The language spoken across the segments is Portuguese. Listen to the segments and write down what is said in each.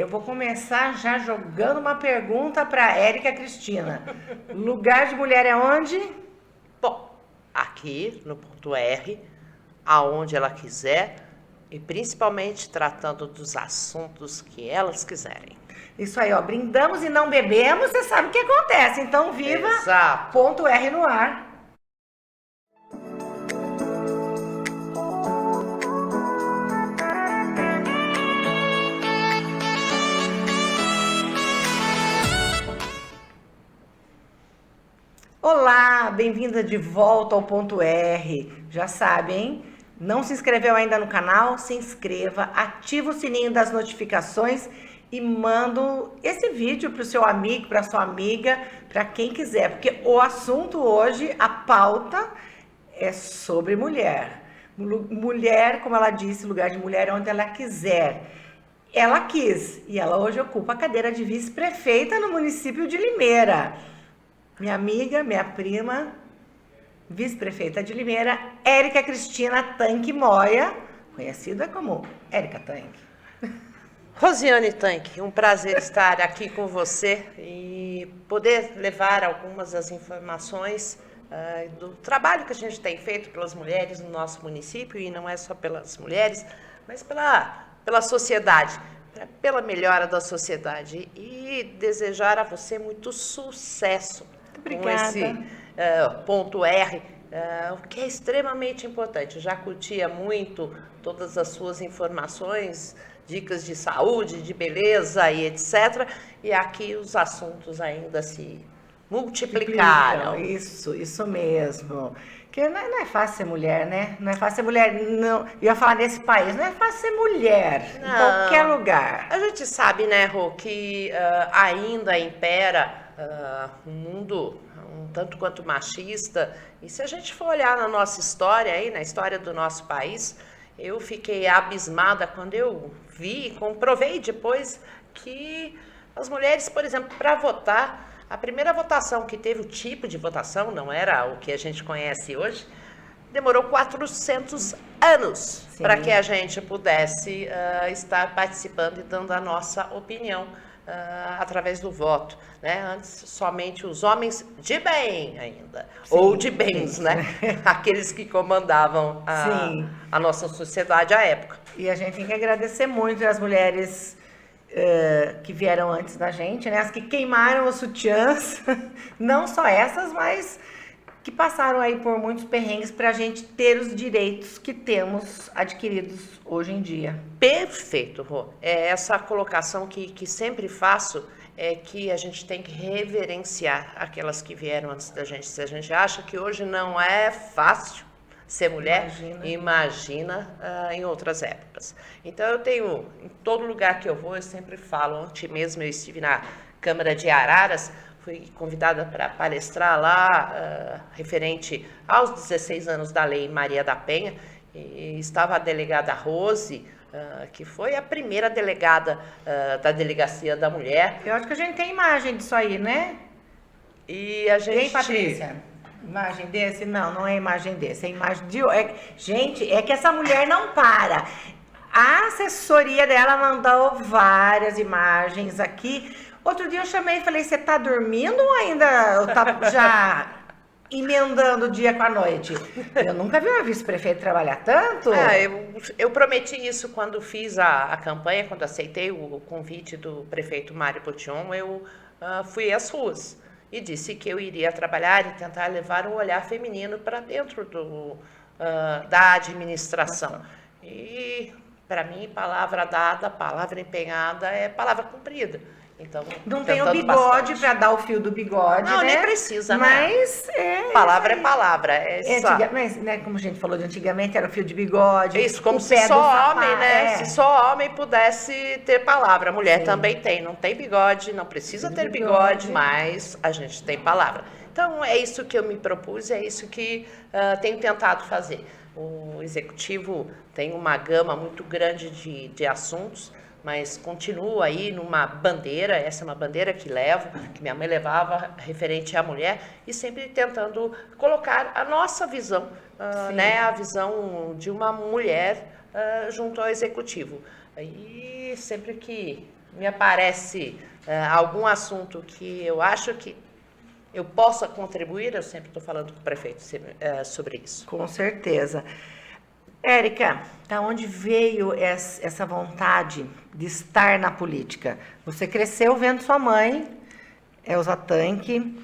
Eu vou começar já jogando uma pergunta para a Érica Cristina. Lugar de mulher é onde? Bom, aqui no ponto R, aonde ela quiser e principalmente tratando dos assuntos que elas quiserem. Isso aí, ó. Brindamos e não bebemos, você sabe o que acontece. Então, viva Exato. ponto R no ar. Olá, bem-vinda de volta ao ponto R. Já sabe, hein? Não se inscreveu ainda no canal? Se inscreva, ativa o sininho das notificações e manda esse vídeo para o seu amigo, para sua amiga, para quem quiser, porque o assunto hoje, a pauta é sobre mulher. Mulher, como ela disse, lugar de mulher é onde ela quiser. Ela quis e ela hoje ocupa a cadeira de vice-prefeita no município de Limeira. Minha amiga, minha prima, vice-prefeita de Limeira, Érica Cristina Tanque Moya, conhecida como Érica Tanque. Rosiane Tanque, um prazer estar aqui com você e poder levar algumas das informações do trabalho que a gente tem feito pelas mulheres no nosso município, e não é só pelas mulheres, mas pela sociedade, pela melhora da sociedade, e desejar a você muito sucesso. Obrigada. Com esse ponto R, o que é extremamente importante. Eu já curtia muito todas as suas informações, dicas de saúde, de beleza e etc. E aqui os assuntos ainda se multiplicaram. Isso mesmo. Porque não é fácil ser mulher, né? Não é fácil ser mulher, não. Eu ia falar nesse país, não é fácil ser mulher, em qualquer lugar. A gente sabe, né, Rô, que ainda impera um mundo um tanto quanto machista, e se a gente for olhar na nossa história, aí, na história do nosso país, eu fiquei abismada quando eu vi e comprovei depois que as mulheres, por exemplo, para votar, a primeira votação que teve o tipo de votação, não era o que a gente conhece hoje, demorou 400 anos para que a gente pudesse estar participando e dando a nossa opinião através do voto, né? Antes somente os homens de bem ainda, sim, ou de bens, sim, né? Aqueles que comandavam a nossa sociedade à época. E a gente tem que agradecer muito as mulheres que vieram antes da gente, né? As que queimaram os sutiãs, não só essas, mas que passaram aí por muitos perrengues para a gente ter os direitos que temos adquiridos hoje em dia. Perfeito, Rô. É essa colocação que sempre faço, é que a gente tem que reverenciar aquelas que vieram antes da gente. Se a gente acha que hoje não é fácil ser mulher, imagina em outras épocas. Então eu tenho, em todo lugar que eu vou, eu sempre falo. Ontem mesmo eu estive na Câmara de Araras, fui convidada para palestrar lá, referente aos 16 anos da Lei Maria da Penha, e estava a delegada Rose, que foi a primeira delegada da Delegacia da Mulher. Eu acho que a gente tem imagem disso aí, né? E a gente... Tem, Patrícia? Imagem desse? Não é imagem desse, é imagem de... Gente, é que essa mulher não para. A assessoria dela mandou várias imagens aqui. Outro dia eu chamei e falei, você tá dormindo ou ainda tá já emendando o dia com a noite? Eu nunca vi uma vice-prefeita trabalhar tanto. Eu prometi isso quando fiz a campanha, quando aceitei o convite do prefeito Mário Potion, eu fui às ruas e disse que eu iria trabalhar e tentar levar um olhar feminino para dentro da administração. E, para mim, palavra dada, palavra empenhada é palavra cumprida. Então, não tem o bigode para dar o fio do bigode, não, né? Nem precisa, mas né? Palavra é palavra. Mas, né, como a gente falou de antigamente, era o fio de bigode. Isso, como se só homem, né? Se só homem pudesse ter palavra. A mulher também tem. Não tem bigode, não precisa ter bigode, mas a gente tem palavra. Então, é isso que eu me propus, é isso que tenho tentado fazer. O executivo tem uma gama muito grande de assuntos, mas continuo aí numa bandeira, essa é uma bandeira que levo, que minha mãe levava, referente à mulher, e sempre tentando colocar a nossa visão, né, a visão de uma mulher junto ao executivo. E sempre que me aparece algum assunto que eu acho que eu possa contribuir, eu sempre estou falando com o prefeito sobre isso. Com certeza. Érica, da onde veio essa vontade de estar na política? Você cresceu vendo sua mãe, Elza Tanque,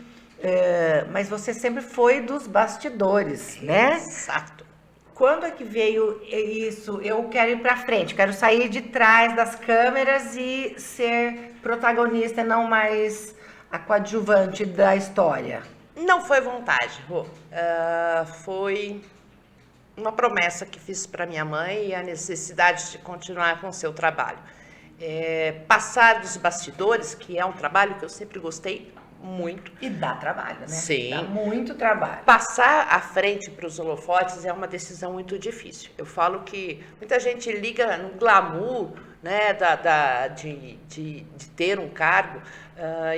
mas você sempre foi dos bastidores, né? Exato. Quando é que veio isso? Eu quero ir para frente, quero sair de trás das câmeras e ser protagonista, não mais a coadjuvante da história. Não foi vontade, Rô. Foi uma promessa que fiz para minha mãe e a necessidade de continuar com o seu trabalho. Passar dos bastidores, que é um trabalho que eu sempre gostei muito. E dá trabalho, né? Sim. Dá muito trabalho. Passar à frente para os holofotes é uma decisão muito difícil. Eu falo que muita gente liga no glamour, né, de ter um cargo,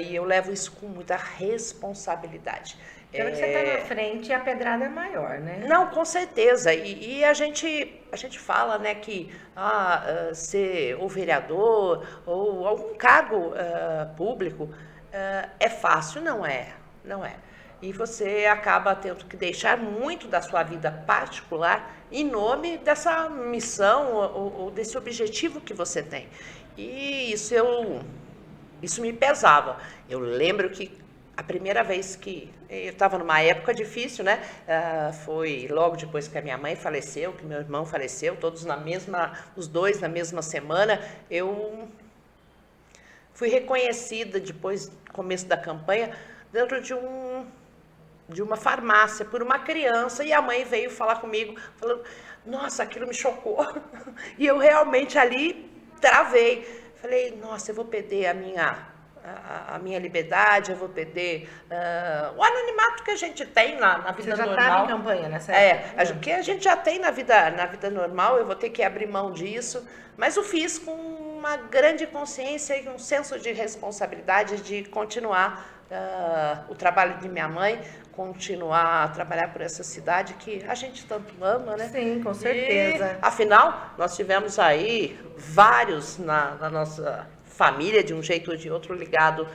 e eu levo isso com muita responsabilidade. Quando você está na frente, a pedrada é maior, né? Não, com certeza. E a gente fala, né, que ser ou vereador ou algum cargo público é fácil. Não é. E você acaba tendo que deixar muito da sua vida particular em nome dessa missão ou desse objetivo que você tem. E isso me pesava. Eu lembro que a primeira vez que eu estava numa época difícil, né? Foi logo depois que a minha mãe faleceu, que meu irmão faleceu, os dois na mesma semana. Eu fui reconhecida depois do começo da campanha dentro de uma farmácia por uma criança, e a mãe veio falar comigo, falando: nossa, aquilo me chocou. E eu realmente ali travei. Falei: nossa, eu vou perder a minha liberdade, eu vou perder o anonimato que a gente tem na vida normal. Você já estava em campanha nessa época? Que a gente já tem na vida normal, eu vou ter que abrir mão disso, mas eu fiz com uma grande consciência e um senso de responsabilidade de continuar o trabalho de minha mãe, continuar a trabalhar por essa cidade que a gente tanto ama, né? Sim, com certeza. E, afinal, nós tivemos aí vários na nossa família, de um jeito ou de outro, ligado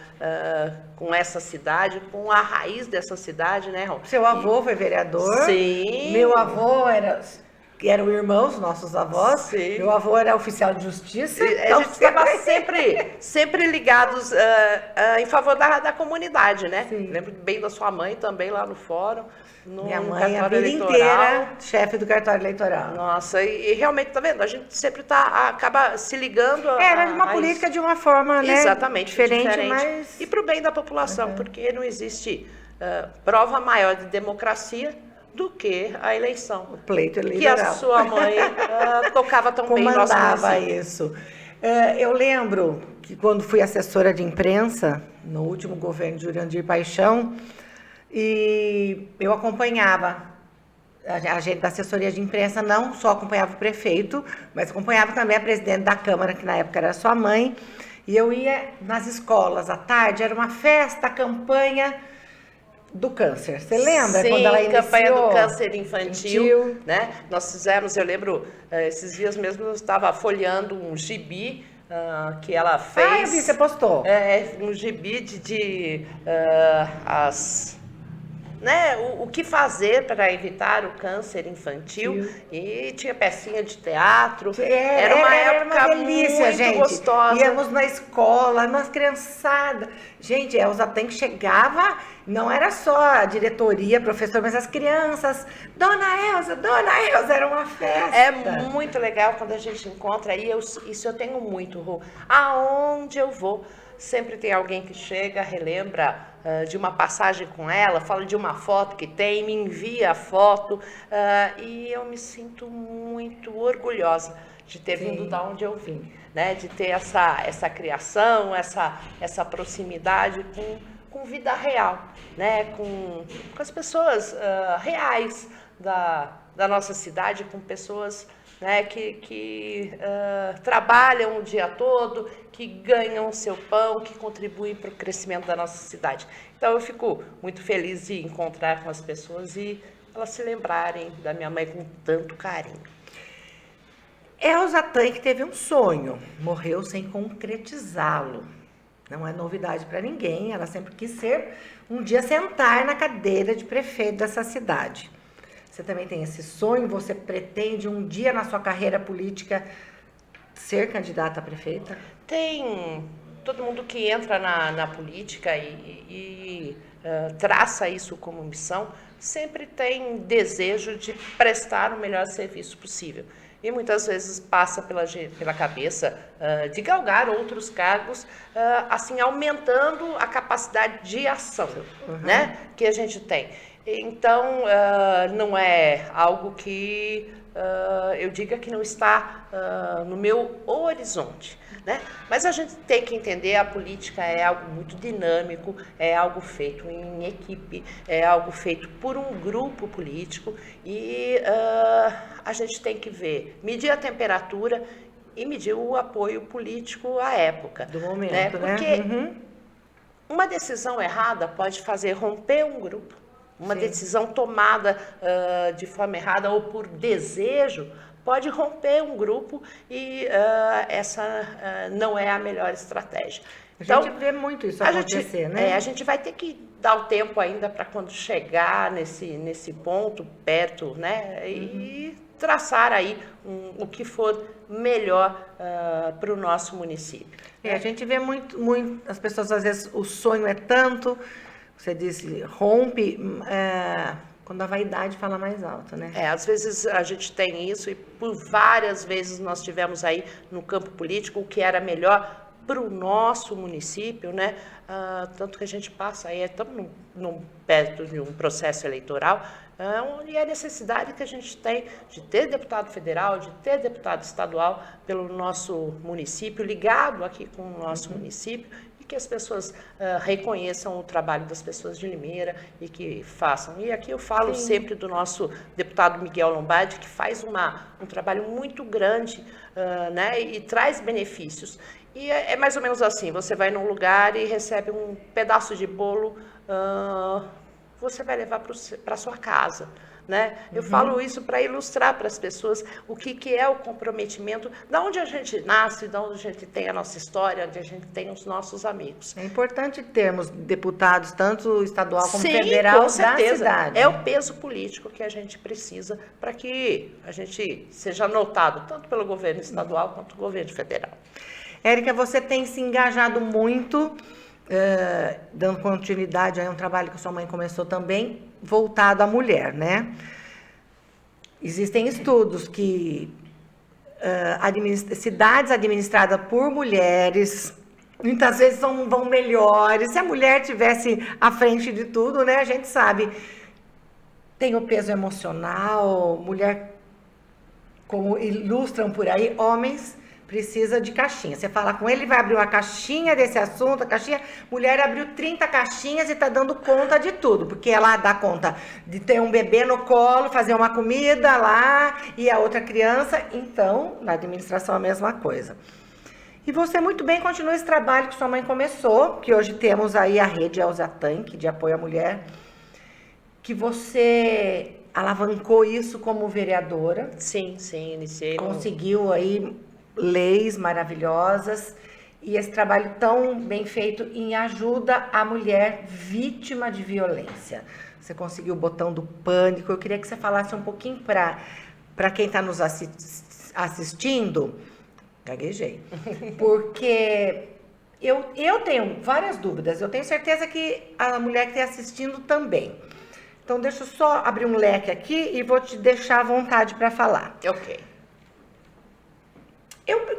com essa cidade, com a raiz dessa cidade, né, Rô? Seu avô foi vereador. Sim. Meu avô eram irmãos, nossos avós. Sim. Meu avô era oficial de justiça. A gente estava sempre ligados em favor da comunidade, né? Sim. Lembro bem da sua mãe também lá no fórum. Minha mãe, a vida inteira, chefe do cartório eleitoral. Nossa, e realmente, tá vendo? A gente sempre acaba se ligando era uma política de uma forma, né? Exatamente, diferente. Mas... E para o bem da população, porque não existe prova maior de democracia do que a eleição. O pleito eleitoral. Que a sua mãe tocava tão bem no nosso comandava isso. Eu lembro que quando fui assessora de imprensa, no último governo de Jurandir Paixão, e eu acompanhava, a gente da assessoria de imprensa não só acompanhava o prefeito, mas acompanhava também a presidente da Câmara, que na época era sua mãe, e eu ia nas escolas à tarde, era uma festa, campanha do câncer. Você lembra? Sim, quando ela iniciou? Campanha do câncer infantil, né? Nós fizemos, eu lembro, esses dias mesmo eu estava folheando um gibi que ela fez. Eu vi, você postou. Um gibi né, o que fazer para evitar o câncer infantil. E tinha pecinha de teatro. Era uma época delícia, muito gente. gostosa. Íamos na escola, nós criançada. Gente, a Elza Tanque chegava, não era só a diretoria, professor, mas as crianças. Dona Elza, era uma festa. É muito legal quando a gente encontra, e isso eu tenho muito, Rô. Aonde eu vou, sempre tem alguém que chega, relembra de uma passagem com ela, fala de uma foto que tem, me envia a foto, e eu me sinto muito orgulhosa de ter vindo da onde eu vim, né? De ter essa criação, essa proximidade com vida real, né? Com as pessoas reais da nossa cidade, com pessoas, né, que trabalham o dia todo, que ganham o seu pão, que contribuem para o crescimento da nossa cidade. Então eu fico muito feliz de encontrar com as pessoas e elas se lembrarem da minha mãe com tanto carinho. Elza Tanque teve um sonho, morreu sem concretizá-lo. Não é novidade para ninguém, ela sempre quis ser, um dia sentar na cadeira de prefeito dessa cidade. Você também tem esse sonho? Você pretende um dia na sua carreira política ser candidata a prefeita? Tem todo mundo que entra na política e traça isso como missão, sempre tem desejo de prestar o melhor serviço possível. E muitas vezes passa pela cabeça de galgar outros cargos, assim, aumentando a capacidade de ação, né, que a gente tem. Então, não é algo que eu diga que não está no meu horizonte, né? Mas a gente tem que entender, a política é algo muito dinâmico, é algo feito em equipe, é algo feito por um grupo político e a gente tem que medir a temperatura e medir o apoio político à época. Do momento, né? Porque uma decisão errada pode fazer romper um grupo. Uma Sim. decisão tomada de forma errada ou por desejo pode romper um grupo e essa não é a melhor estratégia. A gente vê muito isso acontecer, né? A gente vai ter que dar o tempo ainda para quando chegar nesse ponto, perto, né? E traçar aí o que for melhor para o nosso município. A gente vê muito, as pessoas às vezes, o sonho é tanto, você disse, rompe, quando a vaidade fala mais alto, né? Às vezes a gente tem isso e por várias vezes nós tivemos aí no campo político o que era melhor para o nosso município, né? Tanto que a gente passa aí, estamos perto de um processo eleitoral, e a necessidade que a gente tem de ter deputado federal, de ter deputado estadual pelo nosso município, ligado aqui com o nosso município, que as pessoas reconheçam o trabalho das pessoas de Limeira e que façam. E aqui eu falo sempre do nosso deputado Miguel Lombardi, que faz um trabalho muito grande, né, e traz benefícios. E é mais ou menos assim, você vai num lugar e recebe um pedaço de bolo, você vai levar para a sua casa. Né? Eu falo isso para ilustrar para as pessoas o que é o comprometimento, da onde a gente nasce, da onde a gente tem a nossa história, onde a gente tem os nossos amigos. É importante termos deputados, tanto estadual como Sim, federal, com certeza. da cidade. É o peso político que a gente precisa para que a gente seja notado, tanto pelo governo estadual quanto pelo governo federal. Érica, você tem se engajado muito, dando continuidade a um trabalho que a sua mãe começou também, voltado à mulher, né? Existem estudos que cidades administradas por mulheres muitas vezes vão melhores. Se a mulher tivesse à frente de tudo, né? A gente sabe, tem o peso emocional, mulher, como ilustram por aí, homens precisa de caixinha. Você fala com ele, vai abrir uma caixinha desse assunto, a caixinha. Mulher abriu 30 caixinhas e está dando conta de tudo, porque ela dá conta de ter um bebê no colo, fazer uma comida lá e a outra criança. Então, na administração a mesma coisa. E você muito bem continua esse trabalho que sua mãe começou, que hoje temos aí a rede Elza Tanque, de apoio à mulher, que você alavancou isso como vereadora. Sim, iniciei. Conseguiu aí leis maravilhosas e esse trabalho tão bem feito em ajuda à mulher vítima de violência. Você conseguiu o botão do pânico. Eu queria que você falasse um pouquinho para quem está nos assistindo. Gaguejei. Porque eu tenho várias dúvidas. Eu tenho certeza que a mulher que está assistindo também. Então, deixa eu só abrir um leque aqui e vou te deixar à vontade para falar. Ok.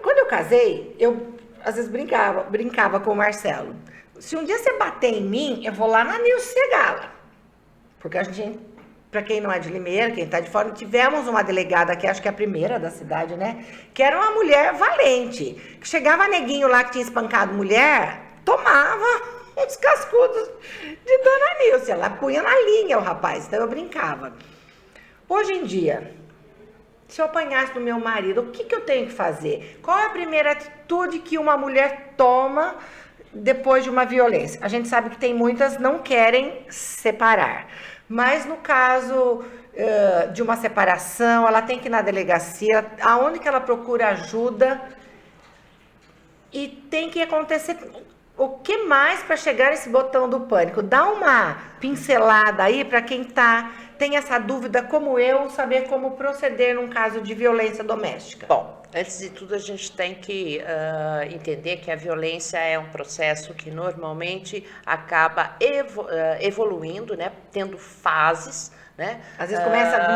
Quando eu casei, eu às vezes brincava com o Marcelo. Se um dia você bater em mim, eu vou lá na Nilce Segala. Porque a gente, para quem não é de Limeira, quem está de fora, tivemos uma delegada aqui, acho que é a primeira da cidade, né? Que era uma mulher valente. Que chegava neguinho lá que tinha espancado mulher, tomava uns cascudos de Dona Nilce. Ela punha na linha o rapaz, então eu brincava. Hoje em dia, se eu apanhasse do meu marido, o que eu tenho que fazer? Qual é a primeira atitude que uma mulher toma depois de uma violência? A gente sabe que tem muitas que não querem separar. Mas no caso de uma separação, ela tem que ir na delegacia, aonde que ela procura ajuda e tem que acontecer o que mais para chegar nesse botão do pânico? Dá uma pincelada aí para quem tem essa dúvida como eu, saber como proceder num caso de violência doméstica. Bom, antes de tudo a gente tem que entender que a violência é um processo que normalmente acaba evoluindo, né, tendo fases, né? Às vezes começa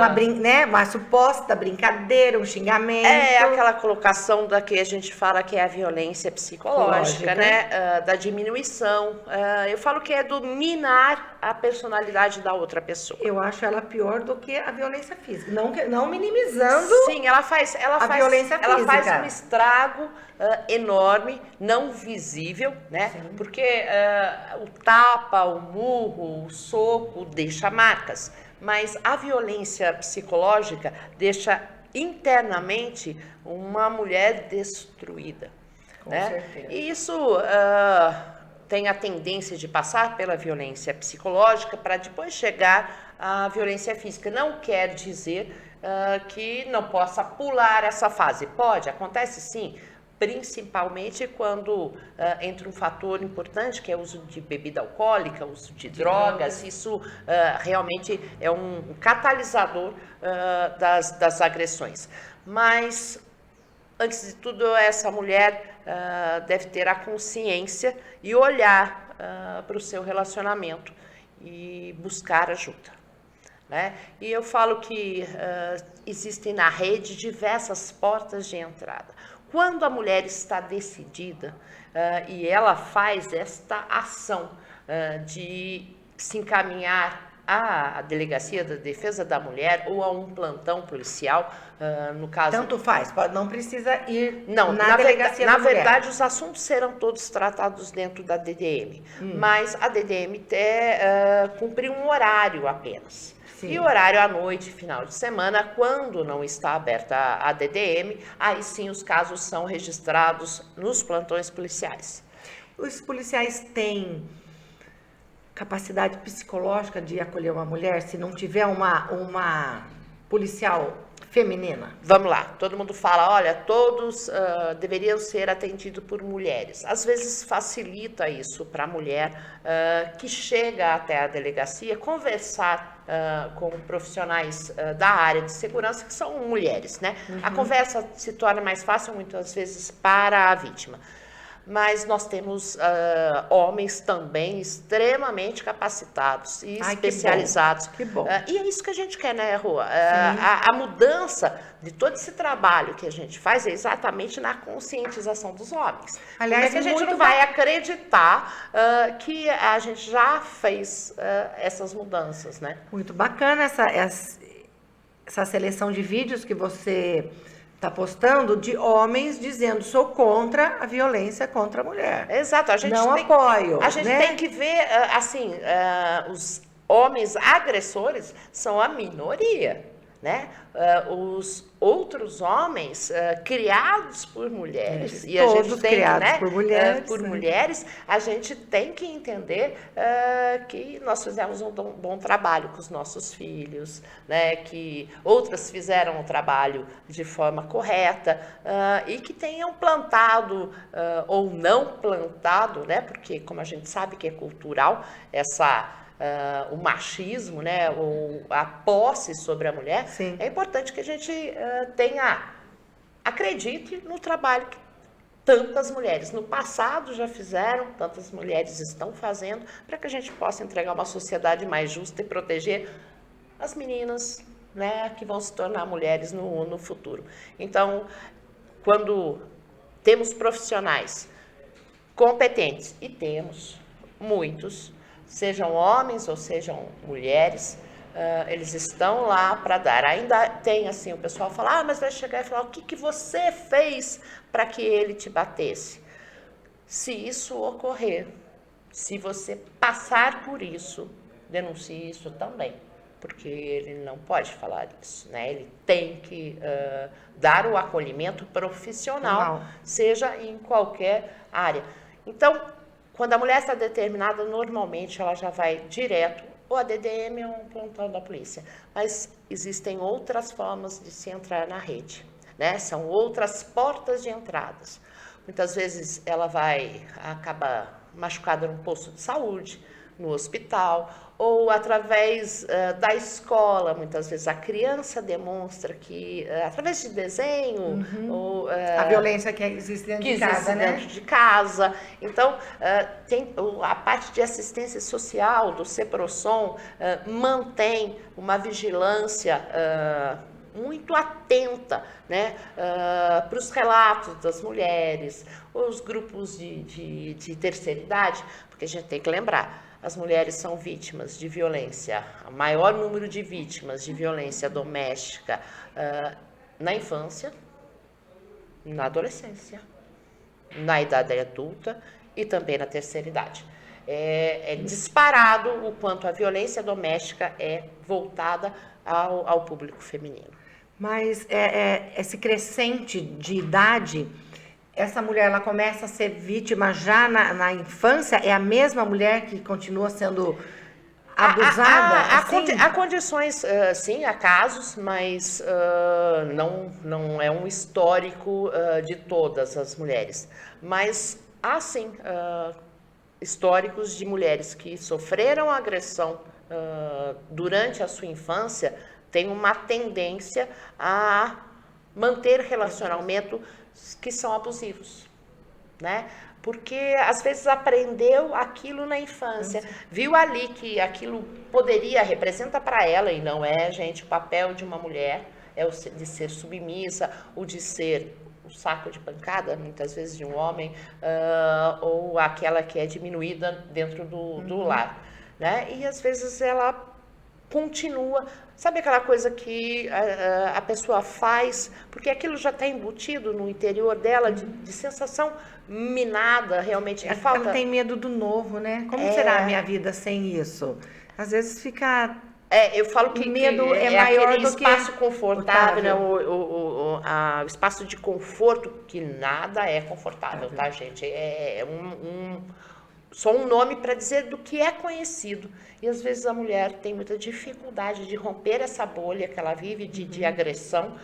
uma suposta brincadeira, um xingamento. É aquela colocação da que a gente fala que é a violência psicológica, né? Da diminuição. Eu falo que é do minar a personalidade da outra pessoa. Eu acho ela pior do que a violência física. Não minimizando. Sim, ela faz violência física. Ela faz um estrago enorme, não visível, né? Sim. Porque o tapa, o murro, o soco deixa marcas. Mas a violência psicológica deixa internamente uma mulher destruída. Com né? certeza. E isso tem a tendência de passar pela violência psicológica para depois chegar à violência física. Não quer dizer que não possa pular essa fase. Pode, acontece sim. Principalmente quando entra um fator importante, que é o uso de bebida alcoólica, o uso de drogas. Isso realmente é um catalisador das agressões. Mas, antes de tudo, essa mulher deve ter a consciência e olhar para o seu relacionamento e buscar ajuda. Né? E eu falo que existem na rede diversas portas de entrada. Quando a mulher está decidida e ela faz esta ação de se encaminhar à Delegacia da Defesa da Mulher ou a um plantão policial, no caso... Tanto faz, não precisa ir na Delegacia da Mulher. Na verdade, os assuntos serão todos tratados dentro da DDM, mas a DDM cumpre um horário apenas. Sim. E horário à noite, final de semana, quando não está aberta a DDM, aí sim os casos são registrados nos plantões policiais. Os policiais têm capacidade psicológica de acolher uma mulher se não tiver uma policial feminina? Vamos lá, todo mundo fala, olha, todos deveriam ser atendidos por mulheres. Às vezes facilita isso para a mulher que chega até a delegacia conversar com profissionais da área de segurança, que são mulheres, né? A conversa se torna mais fácil muitas vezes para a vítima. Mas nós temos homens também extremamente capacitados e especializados. Que bom. E é isso que a gente quer, né, Rua? A mudança de todo esse trabalho que a gente faz é exatamente na conscientização dos homens. Aliás, porque a gente não vai acreditar que a gente já fez essas mudanças, né? Muito bacana essa seleção de vídeos que você está postando de homens dizendo sou contra a violência contra a mulher. Exato, a gente apoio. A gente tem que ver, assim, os homens agressores são a minoria, né? Os outros homens criados por mulheres, e a gente tem criados por mulheres, a gente tem que entender que nós fizemos um bom trabalho com os nossos filhos, né? Que outras fizeram o trabalho de forma correta e que tenham plantado ou não plantado, né? Porque como a gente sabe que é cultural o machismo, né, ou a posse sobre a mulher. Sim. É importante que a gente acredite no trabalho que tantas mulheres no passado já fizeram, tantas mulheres estão fazendo, para que a gente possa entregar uma sociedade mais justa e proteger as meninas, né, que vão se tornar mulheres no futuro. Então, quando temos profissionais competentes, e temos muitos, sejam homens ou sejam mulheres, eles estão lá para dar. Ainda tem assim, o pessoal fala, mas vai chegar e falar, o que você fez para que ele te batesse? Se isso ocorrer, se você passar por isso, denuncie isso também, porque ele não pode falar isso, né? Ele tem que dar o acolhimento profissional, seja em qualquer área. Então, quando a mulher está determinada, normalmente ela já vai direto ou a DDM ou um plantão da polícia. Mas existem outras formas de se entrar na rede, né? São outras portas de entradas. Muitas vezes ela vai acabar machucada num posto de saúde, no hospital, ou através da escola. Muitas vezes a criança demonstra que, através de desenho, ou, A violência que existe dentro de casa, né? dentro de casa. Então, tem a parte de assistência social do CEPROSOM, mantém uma vigilância muito atenta, né, para os relatos das mulheres, os grupos de terceira idade, porque a gente tem que lembrar, as mulheres são vítimas de violência, o maior número de vítimas de violência doméstica na infância, na adolescência, na idade adulta e também na terceira idade. É disparado o quanto a violência doméstica é voltada ao público feminino. Mas esse crescente de idade, essa mulher ela começa a ser vítima já na infância? É a mesma mulher que continua sendo abusada? Há condições, sim, há casos, mas não é um histórico de todas as mulheres. Mas há, sim, históricos de mulheres que sofreram agressão durante a sua infância, têm uma tendência a manter relacionamentos que são abusivos, né? Porque às vezes aprendeu aquilo na infância, viu ali que aquilo representa para ela, e não é, gente, o papel de uma mulher é o de ser submissa, ou de ser o saco de pancada, muitas vezes, de um homem, ou aquela que é diminuída dentro do lar, né? E às vezes ela continua, sabe aquela coisa que a pessoa faz, porque aquilo já está embutido no interior dela, de sensação minada, realmente, de falta. Ela tem medo do novo, né? Como será a minha vida sem isso? Às vezes fica... eu falo que medo é maior aquele do que espaço confortável, né? O espaço de conforto, que nada é confortável, tá, gente? Só um nome para dizer do que é conhecido. E às vezes a mulher tem muita dificuldade de romper essa bolha que ela vive de agressão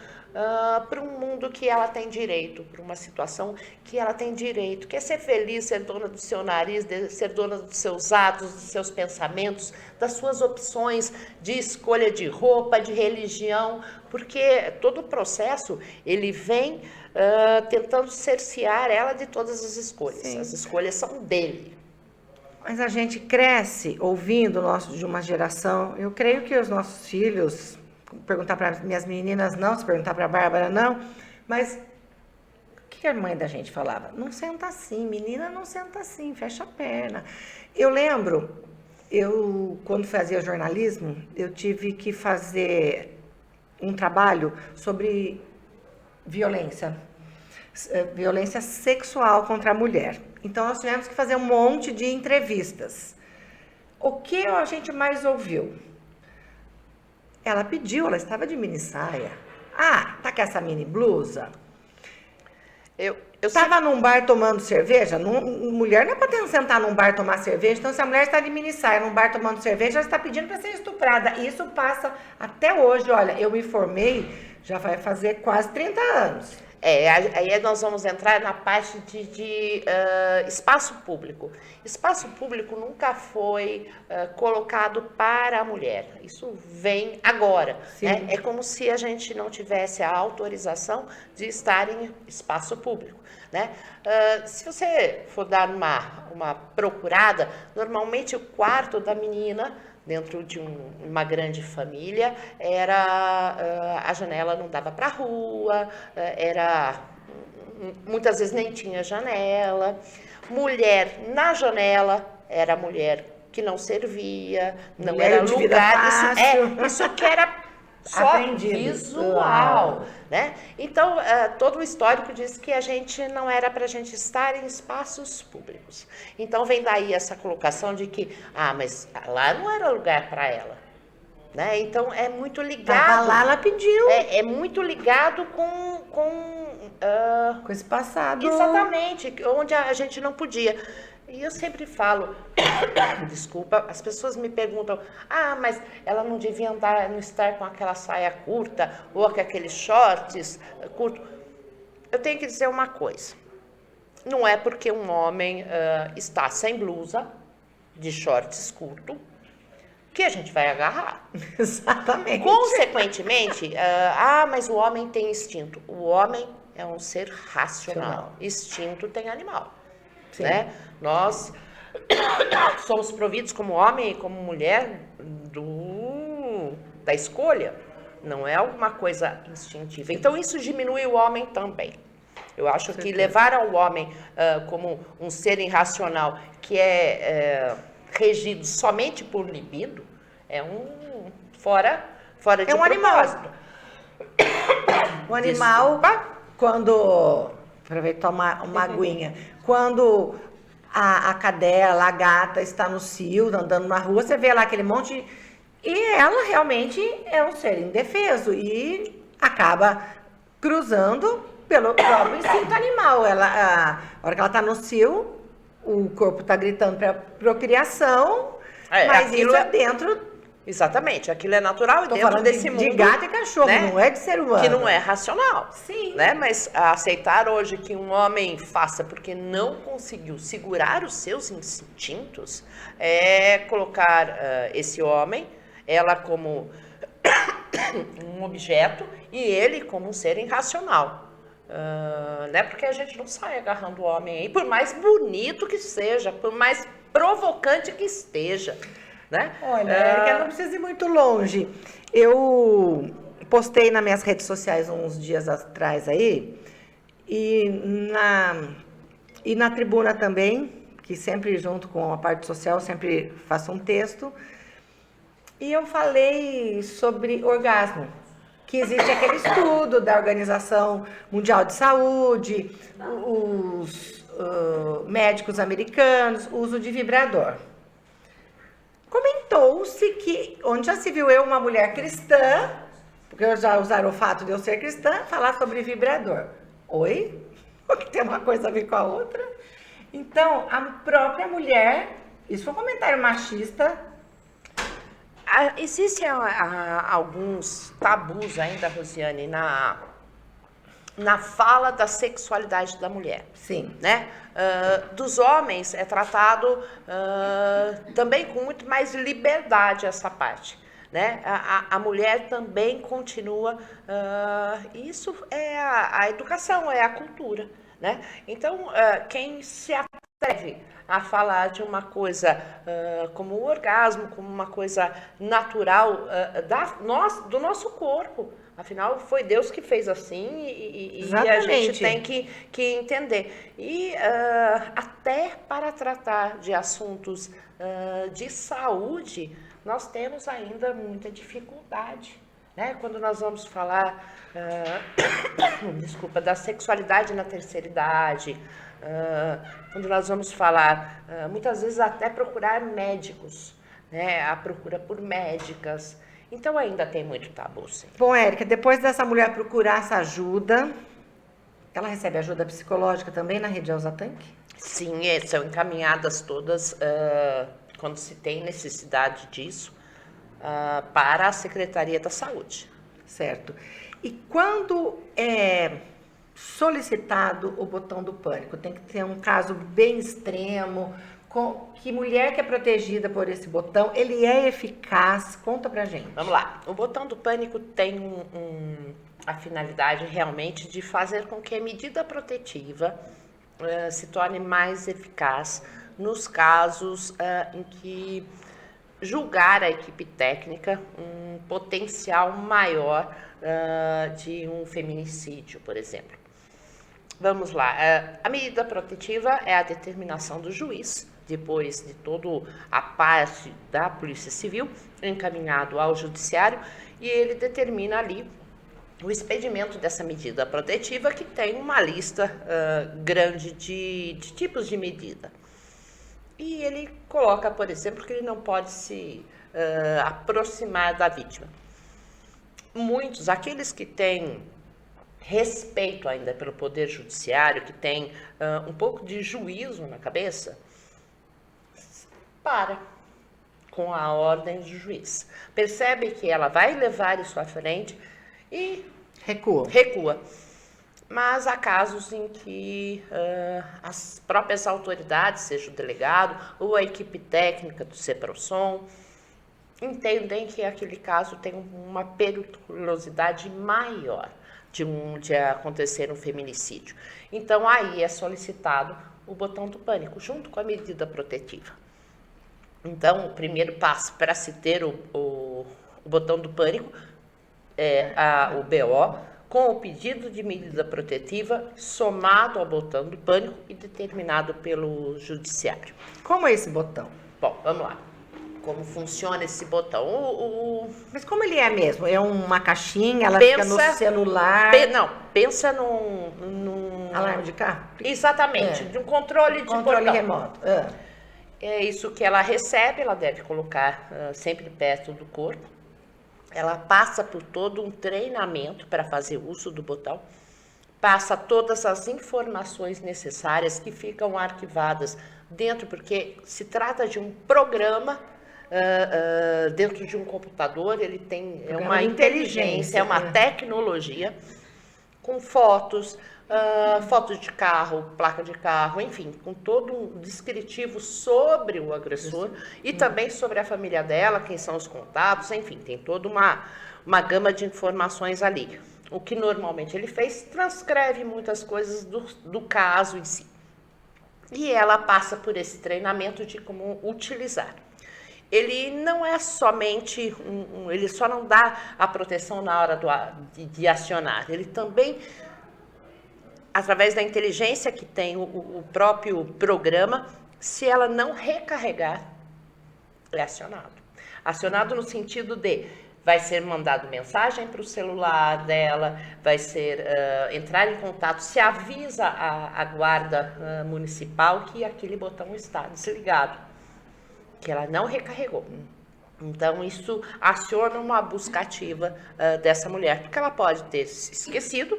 para um mundo que ela tem direito, para uma situação que ela tem direito, que é ser feliz, ser dona do seu nariz, ser dona dos seus atos, dos seus pensamentos, das suas opções de escolha de roupa, de religião, porque todo o processo ele vem tentando cercear ela de todas as escolhas. Sim. As escolhas são dele. Mas a gente cresce ouvindo de uma geração, eu creio que os nossos filhos, perguntar para minhas meninas não, se perguntar para a Bárbara não, mas o que a mãe da gente falava? Não senta assim, menina não senta assim, fecha a perna. Eu lembro, quando fazia jornalismo, eu tive que fazer um trabalho sobre violência sexual contra a mulher. Então, nós tivemos que fazer um monte de entrevistas. O que a gente mais ouviu? Ela pediu, ela estava de mini saia. Tá com essa mini blusa? Eu estava num bar tomando cerveja. Mulher não é para sentar num bar tomar cerveja. Então, se a mulher está de mini saia num bar tomando cerveja, ela está pedindo para ser estuprada. Isso passa até hoje. Olha, eu me formei, já vai fazer quase 30 anos. Aí nós vamos entrar na parte de espaço público. Espaço público nunca foi colocado para a mulher. Isso vem agora. Né? É como se a gente não tivesse a autorização de estar em espaço público. Né? Se você for dar uma procurada, normalmente o quarto da menina, dentro de uma grande família, a janela não dava para a rua, muitas vezes nem tinha janela. Mulher na janela era mulher que não servia, não mulher era lugar. Isso que era só aprendido. Visual, né? Então, todo o histórico diz que a gente não era para a gente estar em espaços públicos. Então, vem daí essa colocação de que, mas lá não era lugar para ela. Né? Então, é muito ligado... Tava lá, ela pediu. É muito ligado com esse passado. Exatamente, onde a gente não podia. E eu sempre falo, desculpa, as pessoas me perguntam, mas ela não devia não estar com aquela saia curta ou com aqueles shorts curtos. Eu tenho que dizer uma coisa, não é porque um homem está sem blusa, de shorts curto, que a gente vai agarrar. Exatamente. Consequentemente, mas o homem tem instinto. O homem é um ser racional. Instinto tem animal. Sim. Né? Nós somos providos como homem e como mulher da escolha. Não é alguma coisa instintiva. Então isso diminui o homem também. Eu acho que levar ao homem como um ser irracional que é regido somente por libido é um fora de um propósito. O animal, quando... Aproveitar uma aguinha. Quando a cadela, a gata está no cio, andando na rua, você vê lá aquele monte... E ela realmente é um ser indefeso e acaba cruzando pelo próprio instinto animal. A hora que ela está no cio, o corpo está gritando para procriação, mas isso é dentro... Exatamente, aquilo é natural e Tô dentro falando desse mundo... de gato e cachorro, né? Não é de ser humano. Que não é racional. Sim. Né? Mas aceitar hoje que um homem faça porque não conseguiu segurar os seus instintos é colocar esse homem, ela como um objeto e ele como um ser irracional. Né? Porque a gente não sai agarrando o homem aí, por mais bonito que seja, por mais provocante que esteja. Né? Olha, Érica, não precisa ir muito longe. Eu postei nas minhas redes sociais uns dias atrás aí, e na tribuna também, que sempre junto com a parte social, sempre faço um texto, e eu falei sobre orgasmo, que existe aquele estudo da Organização Mundial de Saúde, os médicos americanos, uso de vibrador. Comentou-se que, onde já se viu uma mulher cristã, porque já usaram o fato de eu ser cristã, falar sobre vibrador. Oi? O que tem uma coisa a ver com a outra? Então, a própria mulher, isso foi um comentário machista. Existem alguns tabus ainda, Rosiane, na fala da sexualidade da mulher. Sim. Né? Dos homens é tratado também com muito mais liberdade essa parte. Né? A mulher também continua, isso é a educação, é a cultura. Né? Então, quem se atreve a falar de uma coisa como o orgasmo, como uma coisa natural do nosso corpo, afinal, foi Deus que fez assim e a gente tem que entender. E até para tratar de assuntos de saúde, nós temos ainda muita dificuldade. Né? Quando nós vamos falar da sexualidade na terceira idade, quando nós vamos falar, muitas vezes até procurar médicos, né? A procura por médicas. Então ainda tem muito tabu, sim. Bom, Érica, depois dessa mulher procurar essa ajuda, ela recebe ajuda psicológica também na Rede Elza Tanque? Sim, são encaminhadas todas, quando se tem necessidade disso, para a Secretaria da Saúde. Certo. E quando é solicitado o botão do pânico? Tem que ter um caso bem extremo, que mulher que é protegida por esse botão, ele é eficaz? Conta pra gente. Vamos lá. O botão do pânico tem a finalidade realmente de fazer com que a medida protetiva se torne mais eficaz nos casos em que julgar a equipe técnica um potencial maior de um feminicídio, por exemplo. Vamos lá. A medida protetiva é a determinação do juiz, depois de toda a parte da Polícia Civil, encaminhado ao Judiciário, e ele determina ali o expedimento dessa medida protetiva, que tem uma lista grande de tipos de medida. E ele coloca, por exemplo, que ele não pode se aproximar da vítima. Muitos, aqueles que têm respeito ainda pelo Poder Judiciário, que têm um pouco de juízo na cabeça, para com a ordem do juiz. Percebe que ela vai levar isso à frente e recua. Mas há casos em que as próprias autoridades, seja o delegado ou a equipe técnica do CEPROSOM, entendem que aquele caso tem uma periculosidade maior de acontecer um feminicídio. Então, aí é solicitado o botão do pânico, junto com a medida protetiva. Então, o primeiro passo para se ter o botão do pânico é o BO, com o pedido de medida protetiva somado ao botão do pânico e determinado pelo judiciário. Como é esse botão? Bom, vamos lá. Como funciona esse botão? Mas como ele é mesmo? É uma caixinha, ela fica no celular? Não, pensa num... Alarme de carro? Exatamente, de um controle de controle remoto. É isso que ela recebe, ela deve colocar sempre perto do corpo. Ela passa por todo um treinamento para fazer uso do botão, passa todas as informações necessárias que ficam arquivadas dentro, porque se trata de um programa dentro de um computador, ele tem uma inteligência, é uma tecnologia com fotos, fotos de carro, placa de carro, enfim, com todo um descritivo sobre o agressor e também sobre a família dela, quem são os contatos, enfim, tem toda uma gama de informações ali. O que normalmente ele fez, transcreve muitas coisas do caso em si. E ela passa por esse treinamento de como utilizar. Ele não é somente, ele só não dá a proteção na hora de acionar, ele também, através da inteligência que tem o próprio programa, se ela não recarregar, é acionado. Acionado no sentido de, vai ser mandado mensagem para o celular dela, vai ser entrar em contato, se avisa a guarda municipal que aquele botão está desligado, que ela não recarregou. Então, isso aciona uma busca ativa dessa mulher, porque ela pode ter se esquecido,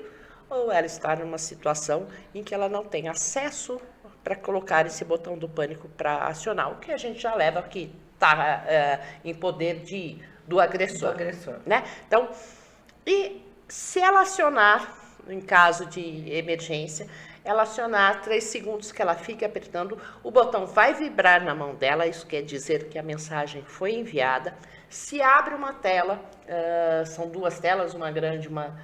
ou ela está numa situação em que ela não tem acesso para colocar esse botão do pânico para acionar, o que a gente já leva que está em poder do agressor. Né? Então, e se ela acionar, em caso de emergência, ela acionar 3 segundos que ela fique apertando, o botão vai vibrar na mão dela, isso quer dizer que a mensagem foi enviada. Se abre uma tela, são 2 telas, uma grande, uma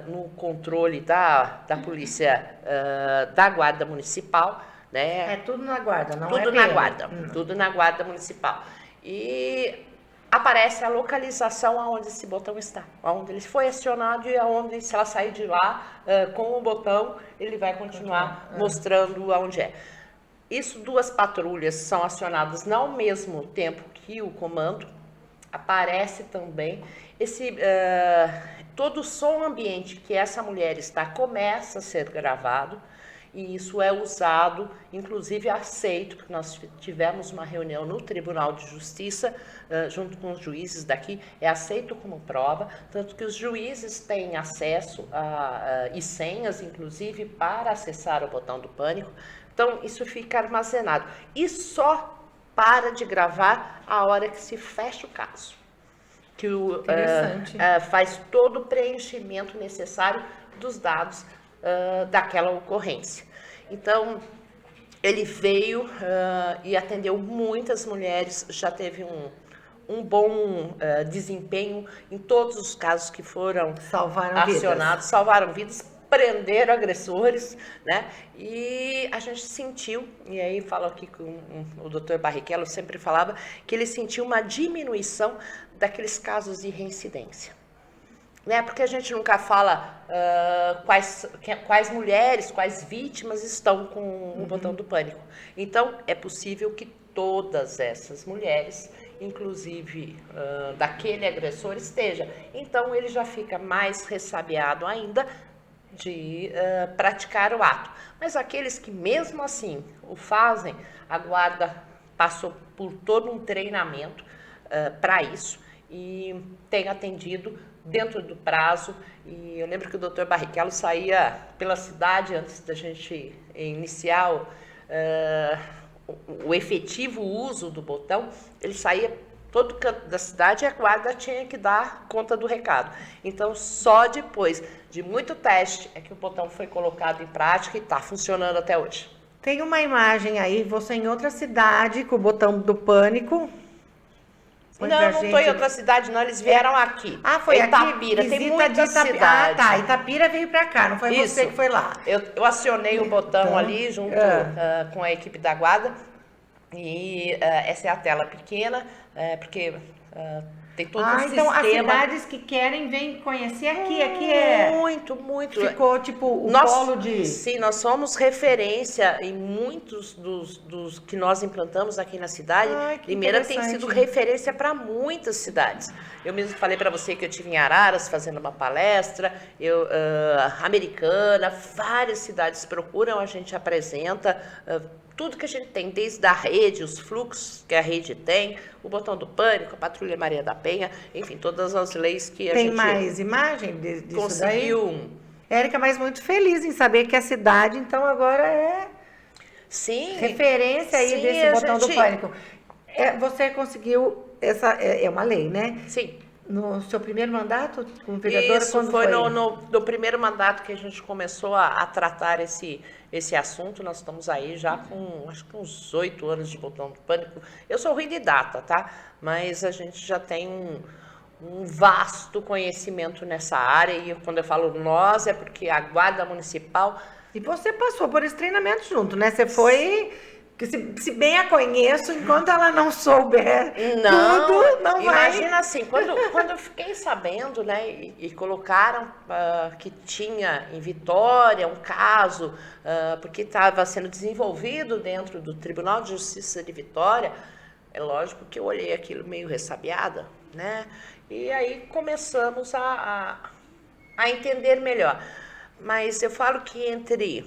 no controle da polícia, da guarda municipal, né? É tudo na guarda, não tudo na guarda, tudo na guarda municipal. E aparece a localização aonde esse botão está, aonde ele foi acionado e aonde, se ela sair de lá com o botão, ele vai continuar mostrando aonde é. Isso, 2 patrulhas são acionadas não ao mesmo tempo que o comando. Aparece também todo o som ambiente que essa mulher está começa a ser gravado, e isso é usado, inclusive aceito, porque nós tivemos uma reunião no Tribunal de Justiça, junto com os juízes daqui, é aceito como prova, tanto que os juízes têm acesso e senhas, inclusive, para acessar o botão do pânico. Então, isso fica armazenado. E só para de gravar a hora que se fecha o caso. Que faz todo o preenchimento necessário dos dados daquela ocorrência. Então, ele veio e atendeu muitas mulheres, já teve um bom desempenho em todos os casos que foram acionados, salvaram vidas, prenderam agressores, né? E a gente sentiu, e aí falo aqui com o Dr. Barrichello, sempre falava que ele sentiu uma diminuição daqueles casos de reincidência. Né? Porque a gente nunca fala quais mulheres, quais vítimas estão com o botão do pânico. Então, é possível que todas essas mulheres, inclusive daquele agressor, esteja. Então, ele já fica mais ressabiado ainda de praticar o ato. Mas aqueles que mesmo assim o fazem, a guarda passou por todo um treinamento para isso e tem atendido dentro do prazo. E eu lembro que o Dr. Barrichello saía pela cidade antes da gente iniciar o efetivo uso do botão, ele saía todo canto da cidade e a guarda tinha que dar conta do recado. Então, só depois de muito teste é que o botão foi colocado em prática e está funcionando até hoje. Tem uma imagem aí, você em outra cidade, com o botão do pânico. Põe pra Não estou gente. em outra cidade, não, eles vieram aqui. Ah, foi Itapira, aqui? tem Visita muita de Itapira. cidade. Ah, tá. Itapira veio pra cá, não foi Isso. você que foi lá. Eu acionei o botão Então, ali junto com a equipe da guarda e essa é a tela pequena, porque tem todo um então as sistema. cidades que querem vêm conhecer aqui. Aqui é. Muito. Ficou tipo o polo de. Sim, nós somos referência em muitos dos que nós implantamos aqui na cidade. Ai, que Limeira tem interessante. sido referência para muitas cidades. Eu mesmo falei para você que eu estive em Araras fazendo uma palestra, Americana, várias cidades procuram, a gente apresenta tudo que a gente tem, desde a rede, os fluxos que a rede tem, o botão do pânico, a Patrulha Maria da Penha, enfim, todas as leis que a Tem gente mais imagem disso conseguiu. daí? Érica, mas muito feliz em saber que a cidade, então, agora é Sim. referência aí Sim, desse a botão do gente- pânico. Você conseguiu, essa é uma lei, né? Sim. No seu primeiro mandato como vereadora, Isso quando foi no primeiro mandato que a gente começou a tratar esse assunto. Nós estamos aí já com, acho que uns 8 anos de botão do pânico. Eu sou ruim de data, tá? Mas a gente já tem um vasto conhecimento nessa área. E quando eu falo nós, é porque a Guarda Municipal... E você passou por esse treinamento junto, né? Você foi... Que se bem a conheço, enquanto ela não souber tudo, não vai... Imagina assim, quando eu fiquei sabendo, né, e colocaram que tinha em Vitória um caso, porque estava sendo desenvolvido dentro do Tribunal de Justiça de Vitória, é lógico que eu olhei aquilo meio ressabiada, né, e aí começamos a entender melhor. Mas eu falo que entre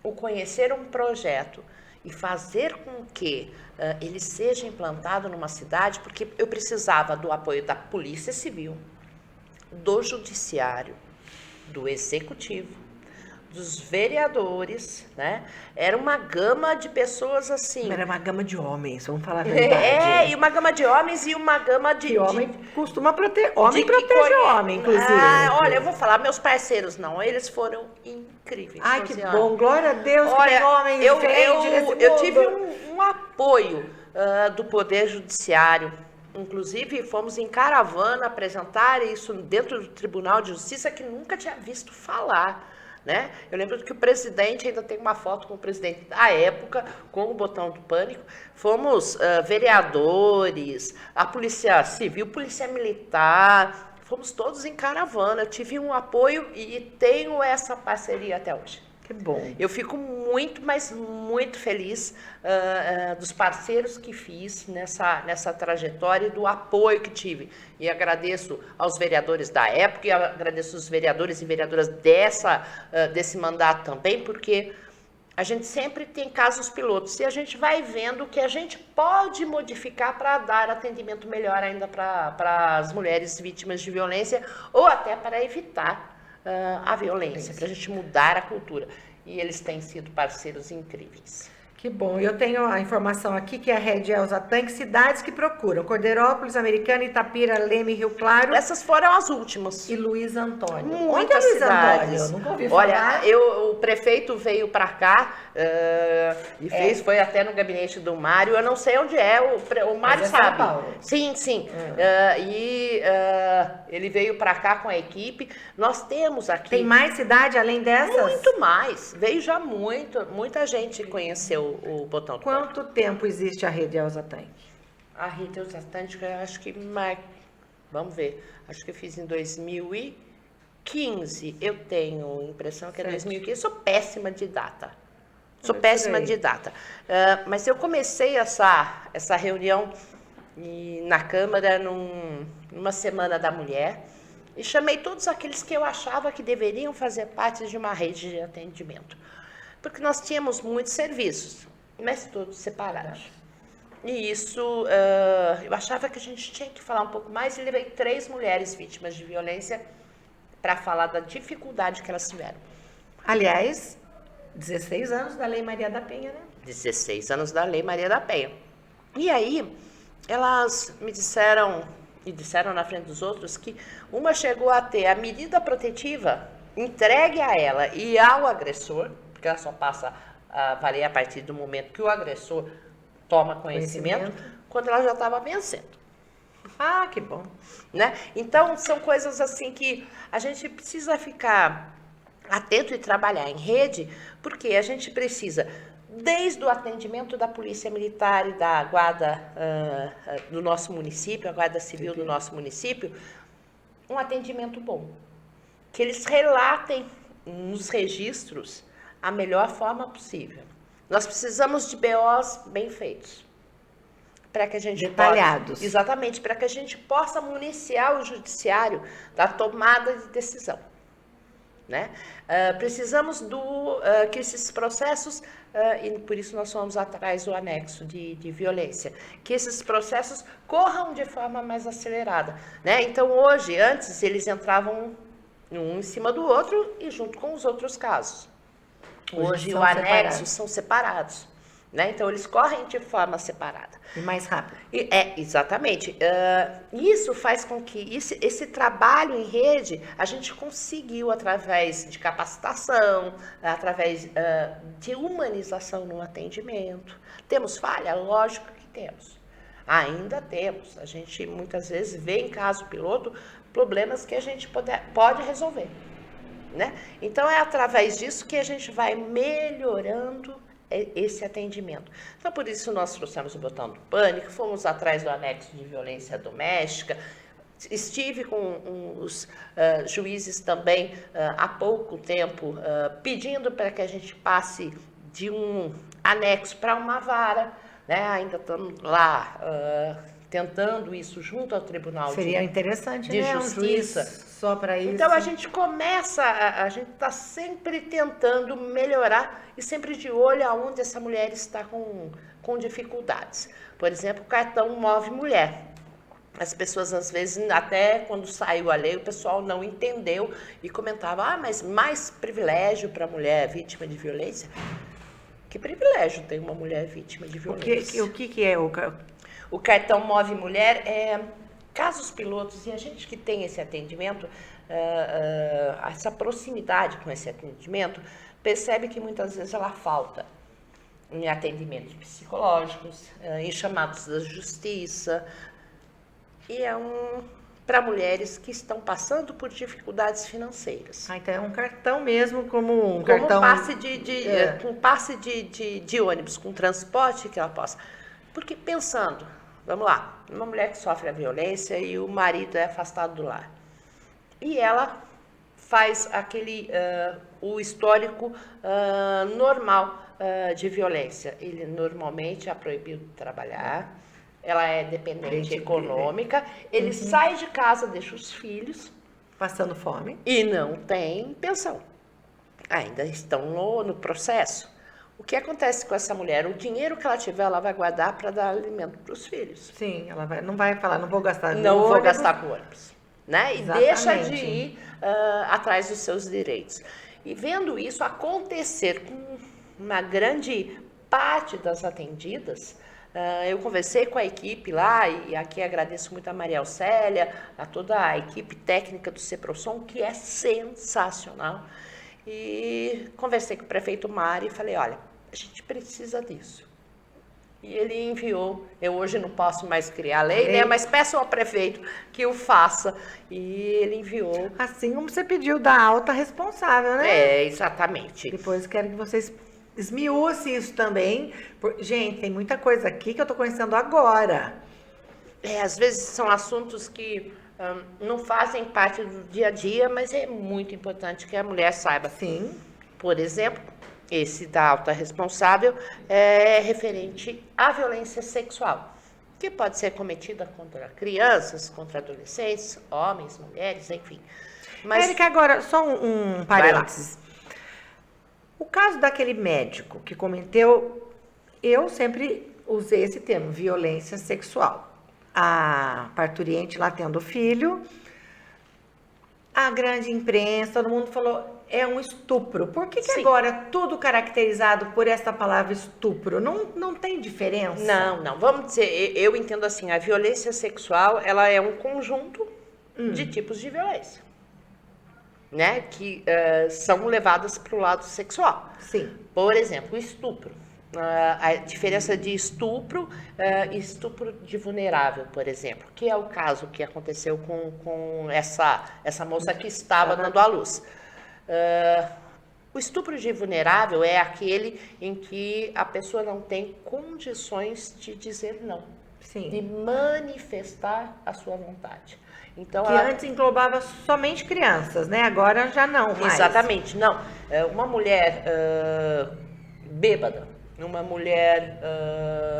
o conhecer um projeto e fazer com que ele seja implantado numa cidade, porque eu precisava do apoio da Polícia Civil, do Judiciário, do Executivo, dos vereadores, né? Era uma gama de pessoas assim. Era uma gama de homens, vamos falar a verdade. E uma gama de homens e uma gama de... Que homem costuma proteger, homem de que protege homem, inclusive. Olha, eu vou falar, meus parceiros não, eles foram incríveis. Ai, que Rosiane. bom, glória a Deus que tem Olha, homens crentes nesse mundo. eu tive um apoio do Poder Judiciário. Inclusive, fomos em caravana apresentar isso dentro do Tribunal de Justiça, que nunca tinha visto falar. Né? Eu lembro que o presidente, ainda tem uma foto com o presidente da época, com o botão do pânico. Fomos vereadores, a Polícia Civil, Polícia Militar, fomos todos em caravana. Eu tive um apoio e tenho essa parceria até hoje. Que bom. Eu fico muito, mas muito feliz dos parceiros que fiz nessa trajetória e do apoio que tive. E agradeço aos vereadores da época e agradeço aos vereadores e vereadoras desse mandato também, porque a gente sempre tem casos pilotos e a gente vai vendo o que a gente pode modificar para dar atendimento melhor ainda para as mulheres vítimas de violência ou até para evitar a violência, para a gente mudar a cultura. E eles têm sido parceiros incríveis. Que bom. Eu tenho a informação aqui que a Rede Elza Tanque, cidades que procuram: Cordeirópolis, Americana, Itapira, Leme, Rio Claro. Essas foram as últimas. E Luiz Antônio. Muitas Onde é Luiz cidades. Antônio? Eu nunca ouvi Olha, falar. o prefeito veio para cá foi até no gabinete do Mário. Eu não sei onde é, o Mário Mas é São sabe. Paulo. Sim. Ele veio para cá com a equipe. Nós temos aqui... Tem mais cidade além dessas? Muito mais. Veio já muita gente conheceu o botão do pânico. Quanto tempo existe a Rede Elza Tanque? A Rede Elza Tanque, eu acho que... Vamos ver. Acho que eu fiz em 2015. Eu tenho a impressão que é 2015. Eu sou péssima de data. Mas eu comecei essa reunião na Câmara numa Semana da Mulher e chamei todos aqueles que eu achava que deveriam fazer parte de uma rede de atendimento. Porque nós tínhamos muitos serviços, mas todos separados. E isso, eu achava que a gente tinha que falar um pouco mais e levei 3 mulheres vítimas de violência para falar da dificuldade que elas tiveram. Aliás, 16 anos da Lei Maria da Penha, né? 16 anos da Lei Maria da Penha. E aí, elas me disseram, e disseram na frente dos outros, que uma chegou a ter a medida protetiva entregue a ela e ao agressor, porque ela só passa a valer a partir do momento que o agressor toma conhecimento. Quando ela já estava vencendo. Ah, que bom. Né? Então, são coisas assim que a gente precisa ficar atento e trabalhar em rede, porque a gente precisa, desde o atendimento da Polícia Militar e da Guarda do nosso município, a Guarda Civil do nosso município, um atendimento bom. Que eles relatem nos registros a melhor forma possível. Nós precisamos de BOs bem feitos. Para que a gente detalhados. Exatamente, para que a gente possa municiar o judiciário da tomada de decisão. Né? Precisamos que esses processos, e por isso nós fomos atrás do anexo de violência, que esses processos corram de forma mais acelerada. Né? Então, hoje, antes, eles entravam um em cima do outro e junto com os outros casos. Hoje o anexo são separados. Né? Então, eles correm de forma separada. E mais rápido. Exatamente. Isso faz com que esse trabalho em rede a gente conseguiu através de capacitação, através de humanização no atendimento. Temos falha? Lógico que temos. Ainda temos. A gente muitas vezes vê em caso piloto problemas que a gente pode resolver. Né? Então, é através disso que a gente vai melhorando esse atendimento. Então, por isso, nós trouxemos o botão do pânico, fomos atrás do anexo de violência doméstica, estive com os juízes também há pouco tempo pedindo para que a gente passe de um anexo para uma vara, né? Ainda estamos lá tentando isso junto ao Tribunal Seria interessante, de né? Justiça. Um juiz só para isso. Então, a gente começa, a gente está sempre tentando melhorar e sempre de olho aonde essa mulher está com dificuldades. Por exemplo, o cartão Move Mulher. As pessoas, às vezes, até quando saiu a lei, o pessoal não entendeu e comentava, mas mais privilégio para a mulher vítima de violência? Que privilégio tem uma mulher vítima de violência? O que é o cartão Move Mulher? É casos pilotos, e a gente que tem esse atendimento, essa proximidade com esse atendimento, percebe que muitas vezes ela falta em atendimentos psicológicos, em chamados da justiça, e para mulheres que estão passando por dificuldades financeiras. Então é um cartão mesmo, como cartão... Com passe de ônibus, com transporte que ela possa. Porque pensando, vamos lá, uma mulher que sofre a violência e o marido é afastado do lar. E ela faz o histórico normal de violência. Ele normalmente é proibido de trabalhar, ela é dependente econômica, ele sai de casa, deixa os filhos. Passando fome. E não tem pensão. Ainda estão no processo. O que acontece com essa mulher? O dinheiro que ela tiver, ela vai guardar para dar alimento para os filhos. Sim, ela não vai falar, não vou gastar com Não vou gastar com ônibus. Né? E Exatamente. deixa de ir atrás dos seus direitos. E vendo isso acontecer com uma grande parte das atendidas, eu conversei com a equipe lá, e aqui agradeço muito a Maria Alcélia, a toda a equipe técnica do Ceprosom, que é sensacional. E conversei com o prefeito Mário e falei, olha, a gente precisa disso. E ele enviou, eu hoje não posso mais criar a lei, né? Mas peço ao prefeito que o faça. E ele enviou. Assim como você pediu da alta responsável, né? Exatamente. Depois quero que vocês esmiucem isso também. Gente, tem muita coisa aqui que eu tô conhecendo agora. Às vezes são assuntos que não fazem parte do dia a dia, mas é muito importante que a mulher saiba. Sim. Por exemplo, esse da alta responsável é referente à violência sexual, que pode ser cometida contra crianças, contra adolescentes, homens, mulheres, enfim. Mas, Érica, agora, só um parênteses. O caso daquele médico que comentou, eu sempre usei esse termo, violência sexual. A parturiente lá tendo filho, a grande imprensa, todo mundo falou, é um estupro. Por que Sim. agora tudo caracterizado por essa palavra estupro? Não tem diferença? Não. Vamos dizer, eu entendo assim, a violência sexual, ela é um conjunto de tipos de violência, né? Que são levadas para o lado sexual. Sim. Por exemplo, o estupro. A diferença de estupro e estupro de vulnerável, por exemplo, que é o caso que aconteceu com essa moça que estava dando à luz. O estupro de vulnerável é aquele em que a pessoa não tem condições de dizer não, Sim. de manifestar a sua vontade. Então, Que antes englobava somente crianças, né? Agora já não mais. Exatamente, não. Uma mulher bêbada, uma mulher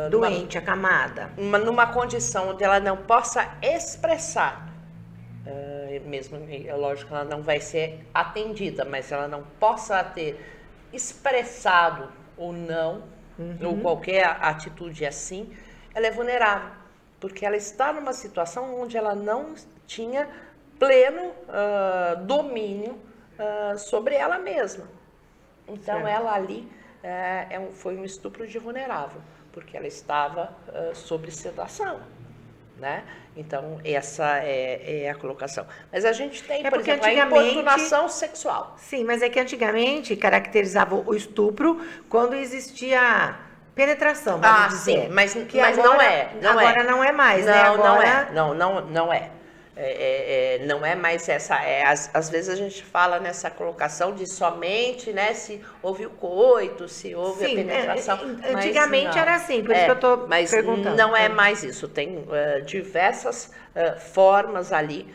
doente, acamada. Numa condição onde ela não possa expressar, mesmo, é lógico que ela não vai ser atendida, mas ela não possa ter expressado ou não, ou qualquer atitude assim, ela é vulnerável, porque ela está numa situação onde ela não tinha pleno domínio sobre ela mesma. Então, certo. ela ali foi um estupro de vulnerável, porque ela estava sob sedação, né? Então, essa é a colocação. Mas a gente tem, por exemplo, a importunação sexual. Sim, mas é que antigamente caracterizava o estupro quando existia penetração, vamos dizer. Sim, mas agora, não é. Agora não é mais, né? Agora... Não é. Não é mais essa. Às vezes a gente fala nessa colocação de somente, né, se houve o coito, se houve a penetração. Antigamente era assim, por isso que eu estou perguntando. Mas não é mais isso. Tem diversas formas ali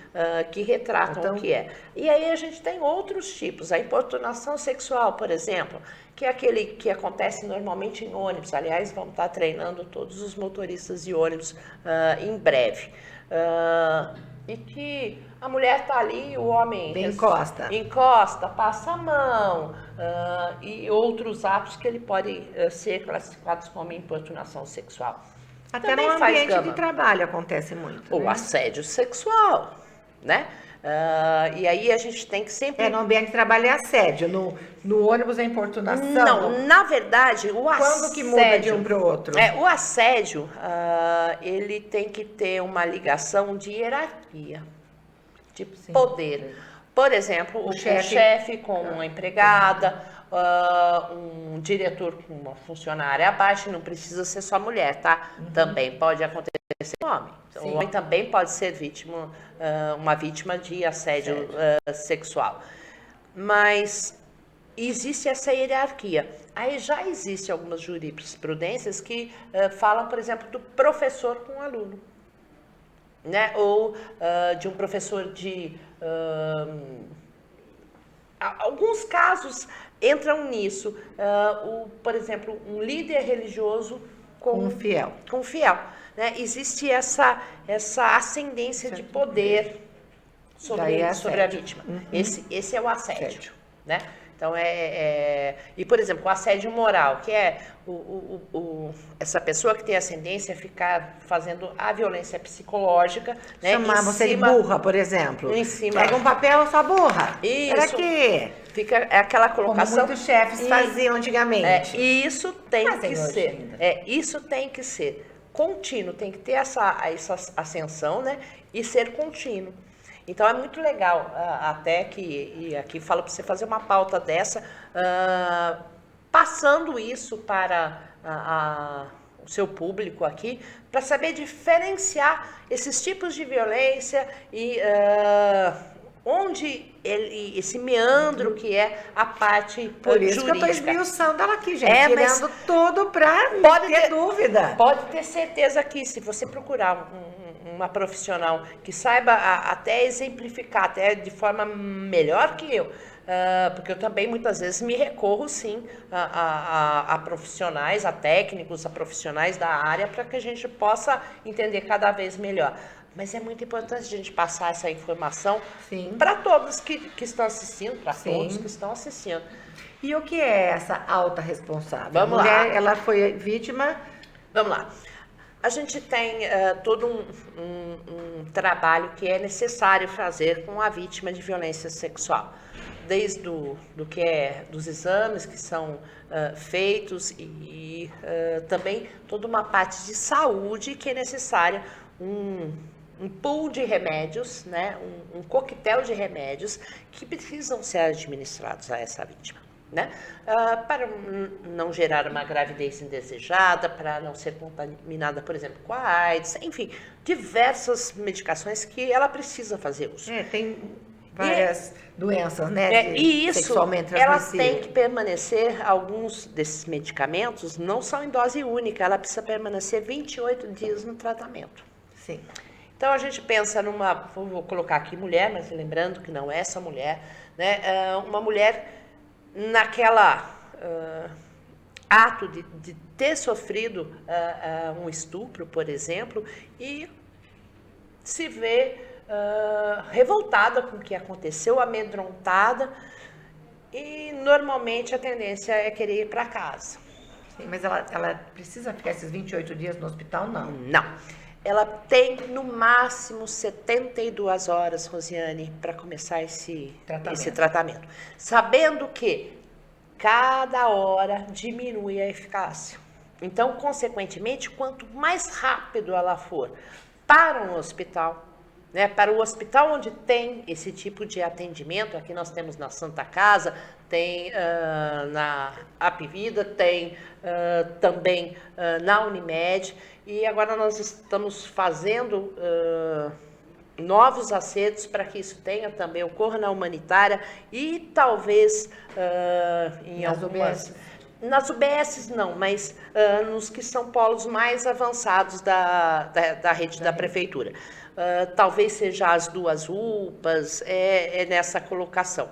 que retratam o que é. E aí a gente tem outros tipos. A importunação sexual, por exemplo, que é aquele que acontece normalmente em ônibus. Aliás, vamos estar treinando todos os motoristas de ônibus em breve. E que a mulher está ali, o homem encosta, passa a mão, e outros atos que ele pode ser classificados como importunação sexual. Até também no ambiente de trabalho acontece muito. O né? assédio sexual, né? E aí a gente tem que sempre... no ambiente de trabalho é assédio, no ônibus é importunação? Não, na verdade, o assédio... Quando que muda de um para o outro? O assédio, ele tem que ter uma ligação de hierarquia, de poder. Por exemplo, o chefe com uma empregada, um diretor com uma funcionária abaixo, não precisa ser só mulher, tá? Também pode acontecer com homem. O homem também pode ser uma vítima de assédio sexual. Mas existe essa hierarquia. Aí já existe algumas jurisprudências que falam, por exemplo, do professor com o aluno, né? Ou de um professor de... alguns casos entram nisso. Por exemplo, um líder religioso com um fiel. Né? Existe essa ascendência de poder sobre a vítima. Esse é o assédio. Né? Então, e, por exemplo, o assédio moral, que é essa pessoa que tem ascendência ficar fazendo a violência psicológica. Né? Chamar você de burra, por exemplo. Pega um papel, sua burra. Isso. Era que... Fica aquela colocação... Como muitos chefes faziam antigamente. E isso tem que ser. Isso tem que ser contínuo, tem que ter essa ascensão, né? E ser contínuo. Então, é muito legal, até que aqui falo para você fazer uma pauta dessa, passando isso para o seu público aqui, para saber diferenciar esses tipos de violência e onde esse meandro que é a parte jurídica. Por isso que eu estou esmiuçando ela aqui, gente, tirando tudo para ter dúvida. Pode ter certeza que se você procurar uma profissional que saiba até exemplificar, até de forma melhor que eu, porque eu também muitas vezes me recorro sim a profissionais, a técnicos, a profissionais da área para que a gente possa entender cada vez melhor. Mas é muito importante a gente passar essa informação para todos que estão assistindo, para todos que estão assistindo. E o que é essa alta responsável? Vamos lá. Ela foi vítima... Vamos lá. A gente tem todo um trabalho que é necessário fazer com a vítima de violência sexual. desde do que dos exames que são feitos e também toda uma parte de saúde que é necessária, um pool de remédios, né, um coquetel de remédios que precisam ser administrados a essa vítima, né, para não gerar uma gravidez indesejada, para não ser contaminada, por exemplo, com a AIDS, enfim, diversas medicações que ela precisa fazer uso. Tem várias doenças, né, e isso, sexualmente ela transmissíveis. tem que permanecer, alguns desses medicamentos não são em dose única, ela precisa permanecer 28 dias no tratamento. Sim. Então a gente pensa vou colocar aqui mulher, mas lembrando que não é só mulher, né? Uma mulher naquela ato de ter sofrido um estupro, por exemplo, e se vê revoltada com o que aconteceu, amedrontada, e normalmente a tendência é querer ir para casa. Sim, mas ela precisa ficar esses 28 dias no hospital, não? Não. Ela tem, no máximo, 72 horas, Rosiane, para começar esse tratamento. Sabendo que cada hora diminui a eficácia. Então, consequentemente, quanto mais rápido ela for para um hospital, né, para o hospital onde tem esse tipo de atendimento, aqui nós temos na Santa Casa, tem na Apvida, tem também na Unimed, e agora nós estamos fazendo novos acertos para que isso também ocorra na humanitária e talvez em algumas... Nas UBSs não, mas nos que são polos mais avançados da rede da prefeitura. Talvez seja as 2 UPAs, nessa colocação.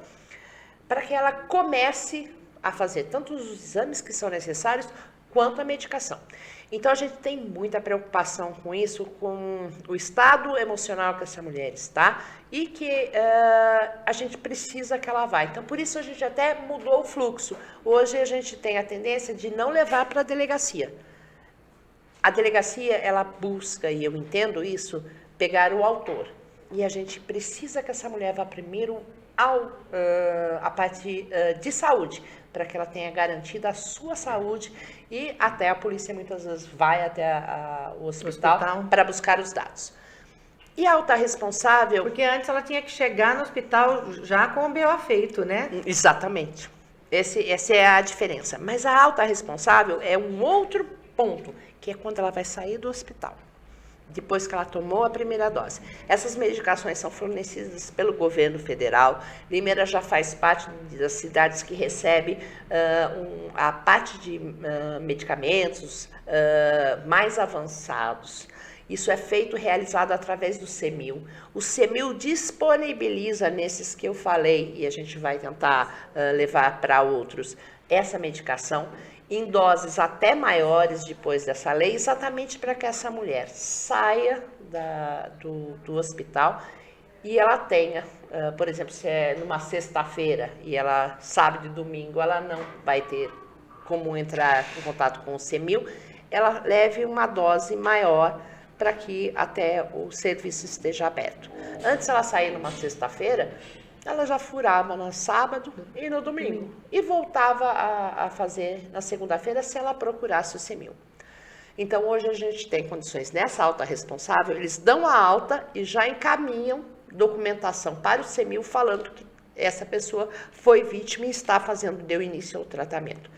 Para que ela comece a fazer tanto os exames que são necessários, quanto a medicação. Então, a gente tem muita preocupação com isso, com o estado emocional que essa mulher está e que a gente precisa que ela vá. Então, por isso a gente até mudou o fluxo. Hoje a gente tem a tendência de não levar para a delegacia. A delegacia, ela busca, e eu entendo isso, pegar o autor. E a gente precisa que essa mulher vá primeiro a parte de saúde, para que ela tenha garantida a sua saúde, e até a polícia muitas vezes vai até o hospital para buscar os dados. E a alta responsável... Porque antes ela tinha que chegar no hospital já com o BO feito, né? Exatamente. Essa é a diferença. Mas a alta responsável é um outro ponto, que é quando ela vai sair do hospital, depois que ela tomou a primeira dose. Essas medicações são fornecidas pelo governo federal. Limeira já faz parte das cidades que recebe a parte de medicamentos mais avançados. Isso é realizado através do CEMIL. O CEMIL disponibiliza nesses que eu falei, e a gente vai tentar levar para outros, essa medicação em doses até maiores depois dessa lei, exatamente para que essa mulher saia do hospital e ela tenha, por exemplo, se é numa sexta-feira e ela sabe de domingo, ela não vai ter como entrar em contato com o CEMIL, ela leve uma dose maior para que até o serviço esteja aberto. Antes ela sair numa sexta-feira, ela já furava no sábado e no domingo. E voltava a fazer na segunda-feira se ela procurasse o CEMIL. Então, hoje a gente tem condições nessa alta responsável, eles dão a alta e já encaminham documentação para o CEMIL falando que essa pessoa foi vítima e deu início ao tratamento.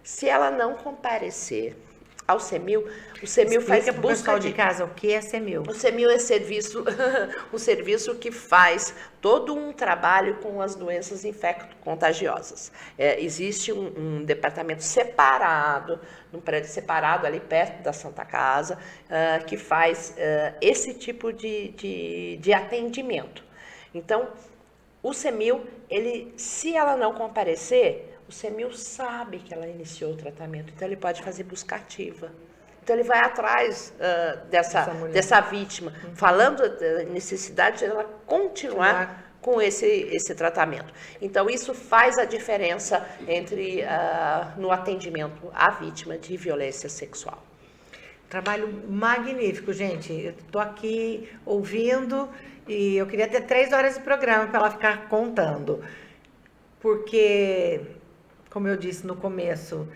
Se ela não comparecer ao CEMIL, o CEMIL faz busca de casa. O que é CEMIL? O CEMIL é um serviço que faz todo um trabalho com as doenças infecto-contagiosas. Existe um departamento separado, um prédio separado ali perto da Santa Casa, que faz esse tipo de atendimento. Então, o CEMIL, se ela não comparecer, o CEMIL sabe que ela iniciou o tratamento, então ele pode fazer busca ativa. Então ele vai atrás dessa vítima, falando da necessidade de ela continuar com esse tratamento. Então isso faz a diferença no atendimento à vítima de violência sexual. Trabalho magnífico, gente. Eu estou aqui ouvindo e eu queria ter 3 horas de programa para ela ficar contando. porque, como eu disse no começo,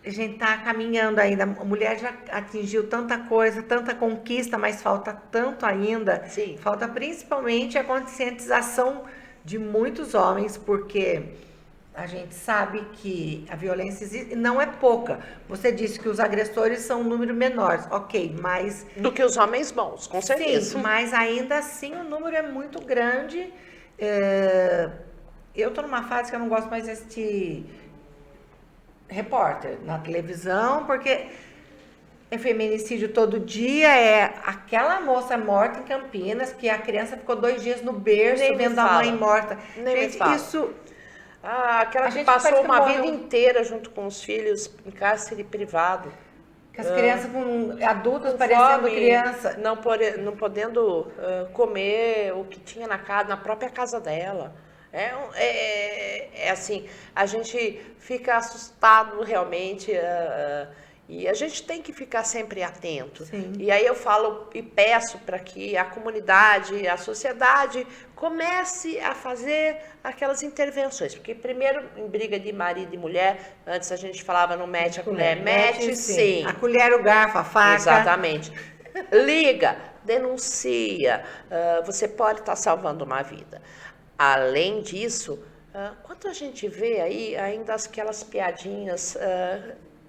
a gente está caminhando ainda. A mulher já atingiu tanta coisa, tanta conquista, mas falta tanto ainda. Sim. Falta principalmente a conscientização de muitos homens, porque a gente sabe que a violência existe, e não é pouca. Você disse que os agressores são um número menor, ok, mas... Do que os homens bons, com certeza. Sim, mas ainda assim o número é muito grande. Eu estou numa fase que eu não gosto mais de assistir repórter na televisão, porque é feminicídio todo dia, é aquela moça morta em Campinas, que a criança ficou 2 dias no berço vendo a mãe morta. Gente, isso... aquela que passou uma vida inteira junto com os filhos em cárcere privado. As crianças adultas parecendo fome, criança. Não podendo comer o que tinha na própria casa dela. É assim, a gente fica assustado realmente, e a gente tem que ficar sempre atento. Sim. E aí eu falo e peço para que a comunidade, a sociedade comece a fazer aquelas intervenções, porque primeiro em briga de marido e mulher, antes a gente falava não mete a colher, mete sim. A colher, o garfo, a faca. Exatamente. Liga, denuncia, você pode estar salvando uma vida. Além disso, quando a gente vê aí ainda aquelas piadinhas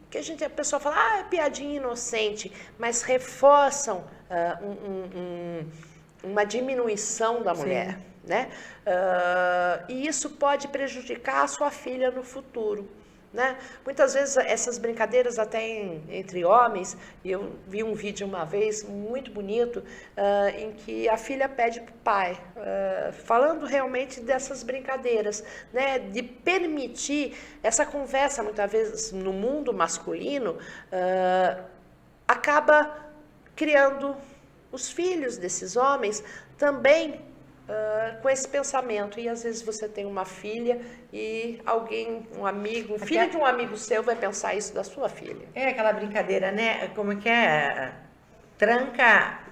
que a pessoa fala, é piadinha inocente, mas reforçam uma diminuição da mulher, né? E isso pode prejudicar a sua filha no futuro. Né? Muitas vezes essas brincadeiras até entre homens, e eu vi um vídeo uma vez muito bonito, em que a filha pede para o pai, falando realmente dessas brincadeiras, né? De permitir essa conversa, muitas vezes no mundo masculino, acaba criando os filhos desses homens também com esse pensamento. E às vezes você tem uma filha e alguém, um amigo, um filho de um amigo seu vai pensar isso da sua filha. É aquela brincadeira, né? Como que é? Tranca...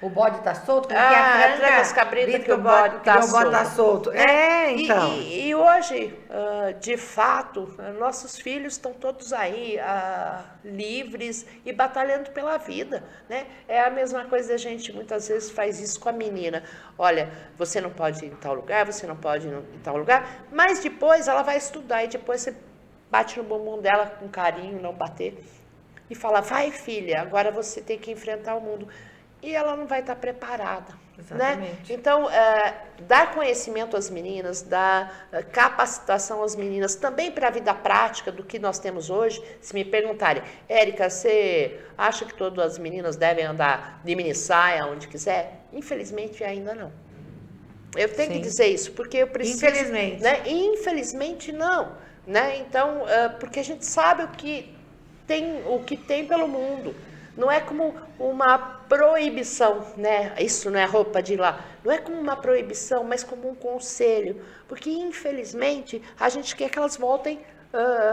O bode tá solto? Como que é? Tranca as cabritas que o bode tá solto. Então. E hoje, de fato, nossos filhos estão todos aí livres e batalhando pela vida, né? É a mesma coisa, a gente muitas vezes faz isso com a menina. Olha, você não pode ir em tal lugar, você não pode ir em tal lugar, mas depois ela vai estudar e depois você bate no bumbum dela com carinho, não bater, e fala, vai filha, agora você tem que enfrentar o mundo. E ela não vai estar preparada. Né? Então, dar conhecimento às meninas, dar capacitação às meninas, também para a vida prática do que nós temos hoje. Se me perguntarem, Érica, você acha que todas as meninas devem andar de mini saia onde quiser? Infelizmente, ainda não. Eu tenho que dizer isso, porque eu preciso... Infelizmente. Né? Infelizmente, não. Né? Então, porque a gente sabe o que tem pelo mundo. Não é como uma proibição, né? Isso não é roupa de lá. Não é como uma proibição, mas como um conselho. Porque, infelizmente, a gente quer que elas voltem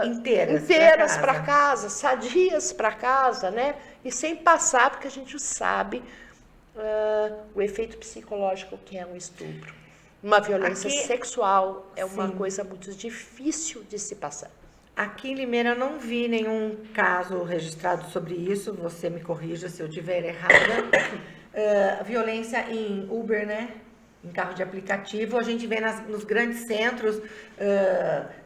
inteiras para casa, sadias para casa, né? E sem passar, porque a gente sabe o efeito psicológico que é um estupro. Uma violência sexual é uma coisa muito difícil de se passar. Aqui em Limeira eu não vi nenhum caso registrado sobre isso, você me corrija se eu estiver errada. Violência em Uber, né? Em carro de aplicativo, a gente vê nos grandes centros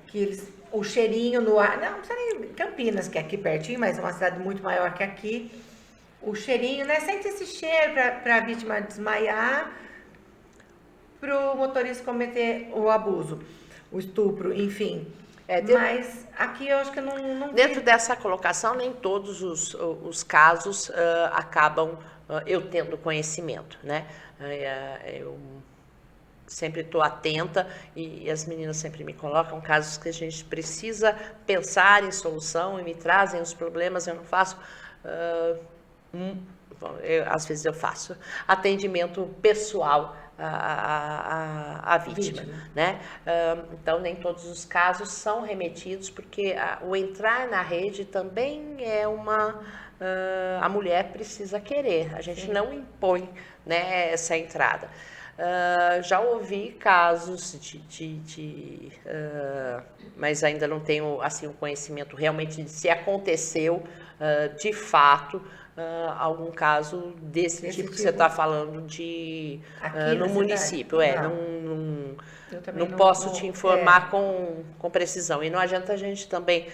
que o cheirinho no ar, não precisa nem Campinas, que é aqui pertinho, mas é uma cidade muito maior que aqui. O cheirinho, né? Sente esse cheiro para a vítima desmaiar, para o motorista cometer o abuso, o estupro, enfim. Mas aqui eu acho que não dentro dessa colocação, nem todos os casos acabam eu tendo conhecimento, né? Eu sempre estou atenta e as meninas sempre me colocam casos que a gente precisa pensar em solução e me trazem os problemas, eu não faço... às vezes eu faço atendimento pessoal a vítima, né? Então, nem todos os casos são remetidos, porque o entrar na rede também é a mulher precisa querer, a gente não impõe, né, essa entrada. Já ouvi casos mas ainda não tenho assim o conhecimento realmente de se aconteceu de fato algum caso desse tipo que você está falando no município. Não posso te informar com precisão. E não adianta a gente também,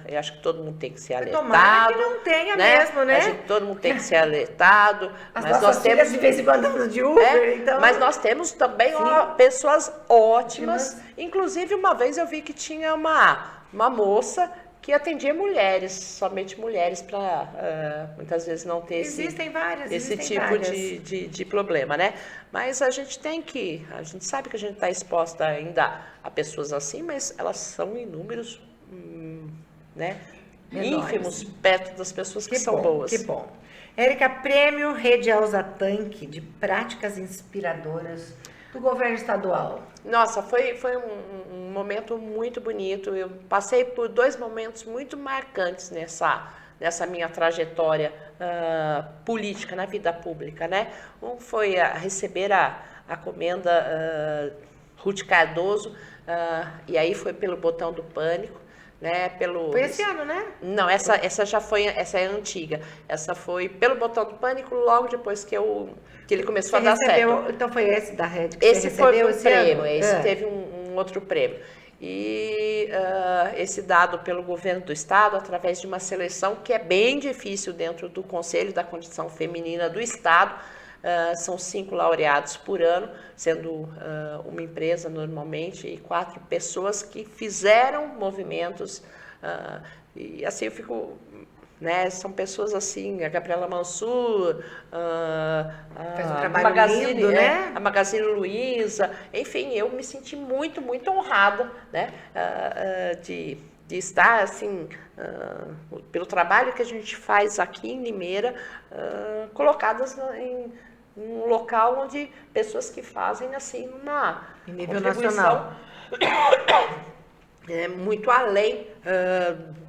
eu acho que todo mundo tem que ser alertado. Tomara que não tenha mesmo, né? Todo mundo tem que ser alertado. Mas nós temos de vez em quando andando de Uber, então... Mas nós temos também pessoas ótimas. Inclusive, uma vez eu vi que tinha uma moça que atendia mulheres, somente mulheres, para muitas vezes não ter esse tipo de problema, né? Mas a gente sabe que a gente está exposta ainda a pessoas assim, mas elas são em números, né, ínfimos, perto das pessoas que são boas. Que bom. Érica, prêmio Rede Elza Tanque de práticas inspiradoras do governo estadual. Nossa, foi um momento muito bonito. Eu passei por 2 momentos muito marcantes nessa minha trajetória política, na vida pública, né? Um foi receber a comenda Ruth Cardoso, e aí foi pelo botão do pânico, né? Foi esse ano, né? Não, essa é antiga. Essa foi pelo botão do pânico logo depois que ele começou a dar certo. Então foi esse da Rede que esse você recebeu foi um prêmio, ano? Esse teve um outro prêmio. E esse dado pelo governo do estado, através de uma seleção que é bem difícil dentro do Conselho da Condição Feminina do Estado. São 5 laureados por ano, sendo uma empresa normalmente e 4 pessoas que fizeram movimentos. E assim eu fico... Né, são pessoas assim, a Gabriela Mansur, faz um trabalho lindo, né? A Magazine Luiza, enfim, eu me senti muito, muito honrada, né, de estar assim, pelo trabalho que a gente faz aqui em Limeira, colocadas em um local onde pessoas que fazem assim uma em nível nacional. Muito além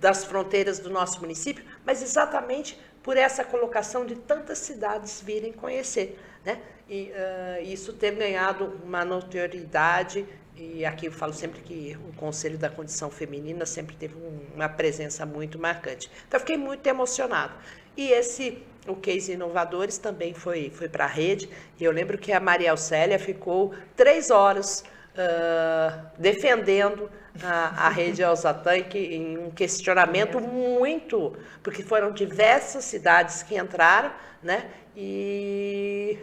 das fronteiras do nosso município, mas exatamente por essa colocação de tantas cidades virem conhecer, né? E isso ter ganhado uma notoriedade, e aqui eu falo sempre que o Conselho da Condição Feminina sempre teve uma presença muito marcante. Então, eu fiquei muito emocionada. E o Case Inovadores também foi para a rede, e eu lembro que a Maria Alcélia ficou 3 horas defendendo a Rede Elza Tanque em um questionamento muito, porque foram diversas cidades que entraram, né? E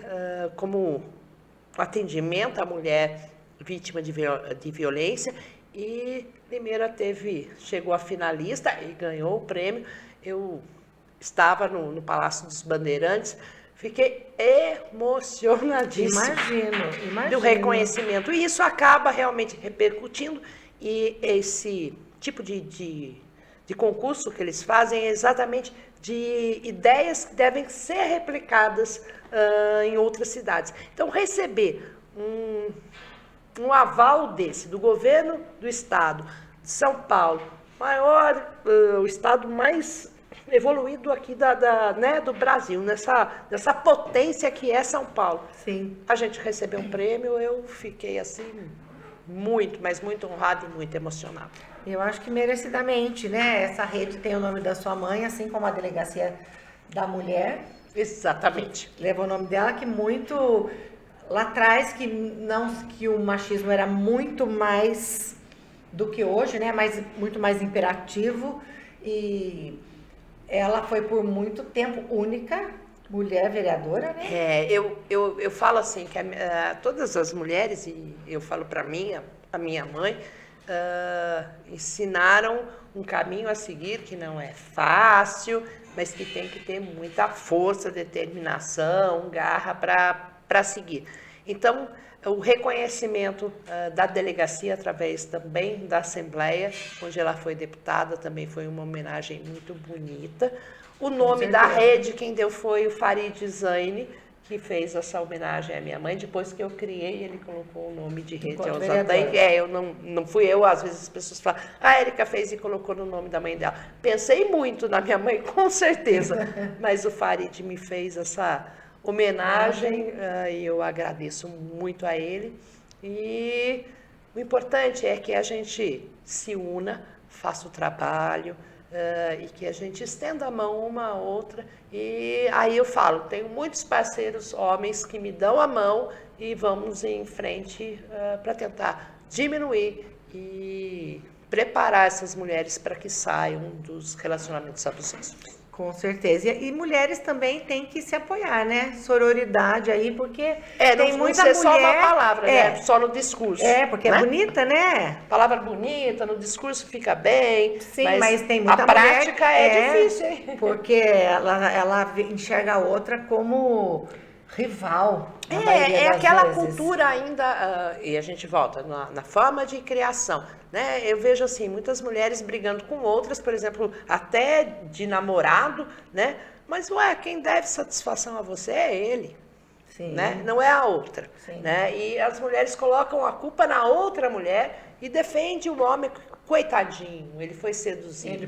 como atendimento à mulher vítima de violência, e Limeira chegou a finalista e ganhou o prêmio. Eu estava no Palácio dos Bandeirantes. Fiquei emocionadíssima. Imagino. Do reconhecimento. E isso acaba realmente repercutindo. E esse tipo de concurso que eles fazem é exatamente de ideias que devem ser replicadas em outras cidades. Então, receber um aval desse, do governo do estado de São Paulo, o estado mais evoluído aqui né, do Brasil, nessa potência que é São Paulo. Sim. A gente recebeu um prêmio, eu fiquei assim, muito, mas muito honrada e muito emocionada. Eu acho que merecidamente, né? Essa rede tem o nome da sua mãe, assim como a Delegacia da Mulher. Exatamente. Leva o nome dela, que muito... Lá atrás, que o machismo era muito mais do que hoje, né? Muito mais imperativo, e... Ela foi por muito tempo única mulher vereadora, né? Eu falo assim, que todas as mulheres, e eu falo para mim, a minha mãe, ensinaram um caminho a seguir que não é fácil, mas que tem que ter muita força, determinação, garra para seguir. Então, o reconhecimento da delegacia através também da Assembleia, onde ela foi deputada, também foi uma homenagem muito bonita. O nome da rede, quem deu foi o Farid Zaine, que fez essa homenagem à minha mãe. Depois que eu criei, ele colocou o nome de Rede Elza Tanque. Não fui eu, às vezes as pessoas falam, a Érica fez e colocou no nome da mãe dela. Pensei muito na minha mãe, com certeza, mas o Farid me fez essa homenagem e eu agradeço muito a ele. E o importante é que a gente se una, faça o trabalho e que a gente estenda a mão uma à outra. E aí eu falo, tenho muitos parceiros homens que me dão a mão e vamos em frente para tentar diminuir e preparar essas mulheres para que saiam dos relacionamentos abusivos. Com certeza. E mulheres também têm que se apoiar, né? Sororidade aí, porque tem muita mulher... só uma palavra, né? Só no discurso. Porque né? É bonita, né? Palavra bonita, no discurso fica bem. Sim, mas tem muita mulher... A prática é difícil, hein? Porque ela enxerga a outra como rival. É aquela cultura ainda, e a gente volta na forma de criação, né? Eu vejo assim, muitas mulheres brigando com outras, por exemplo, até de namorado, né? Mas, quem deve satisfação a você é ele, Sim. né? Não é a outra, Sim. né? E as mulheres colocam a culpa na outra mulher e defende o homem, coitadinho, ele foi seduzido.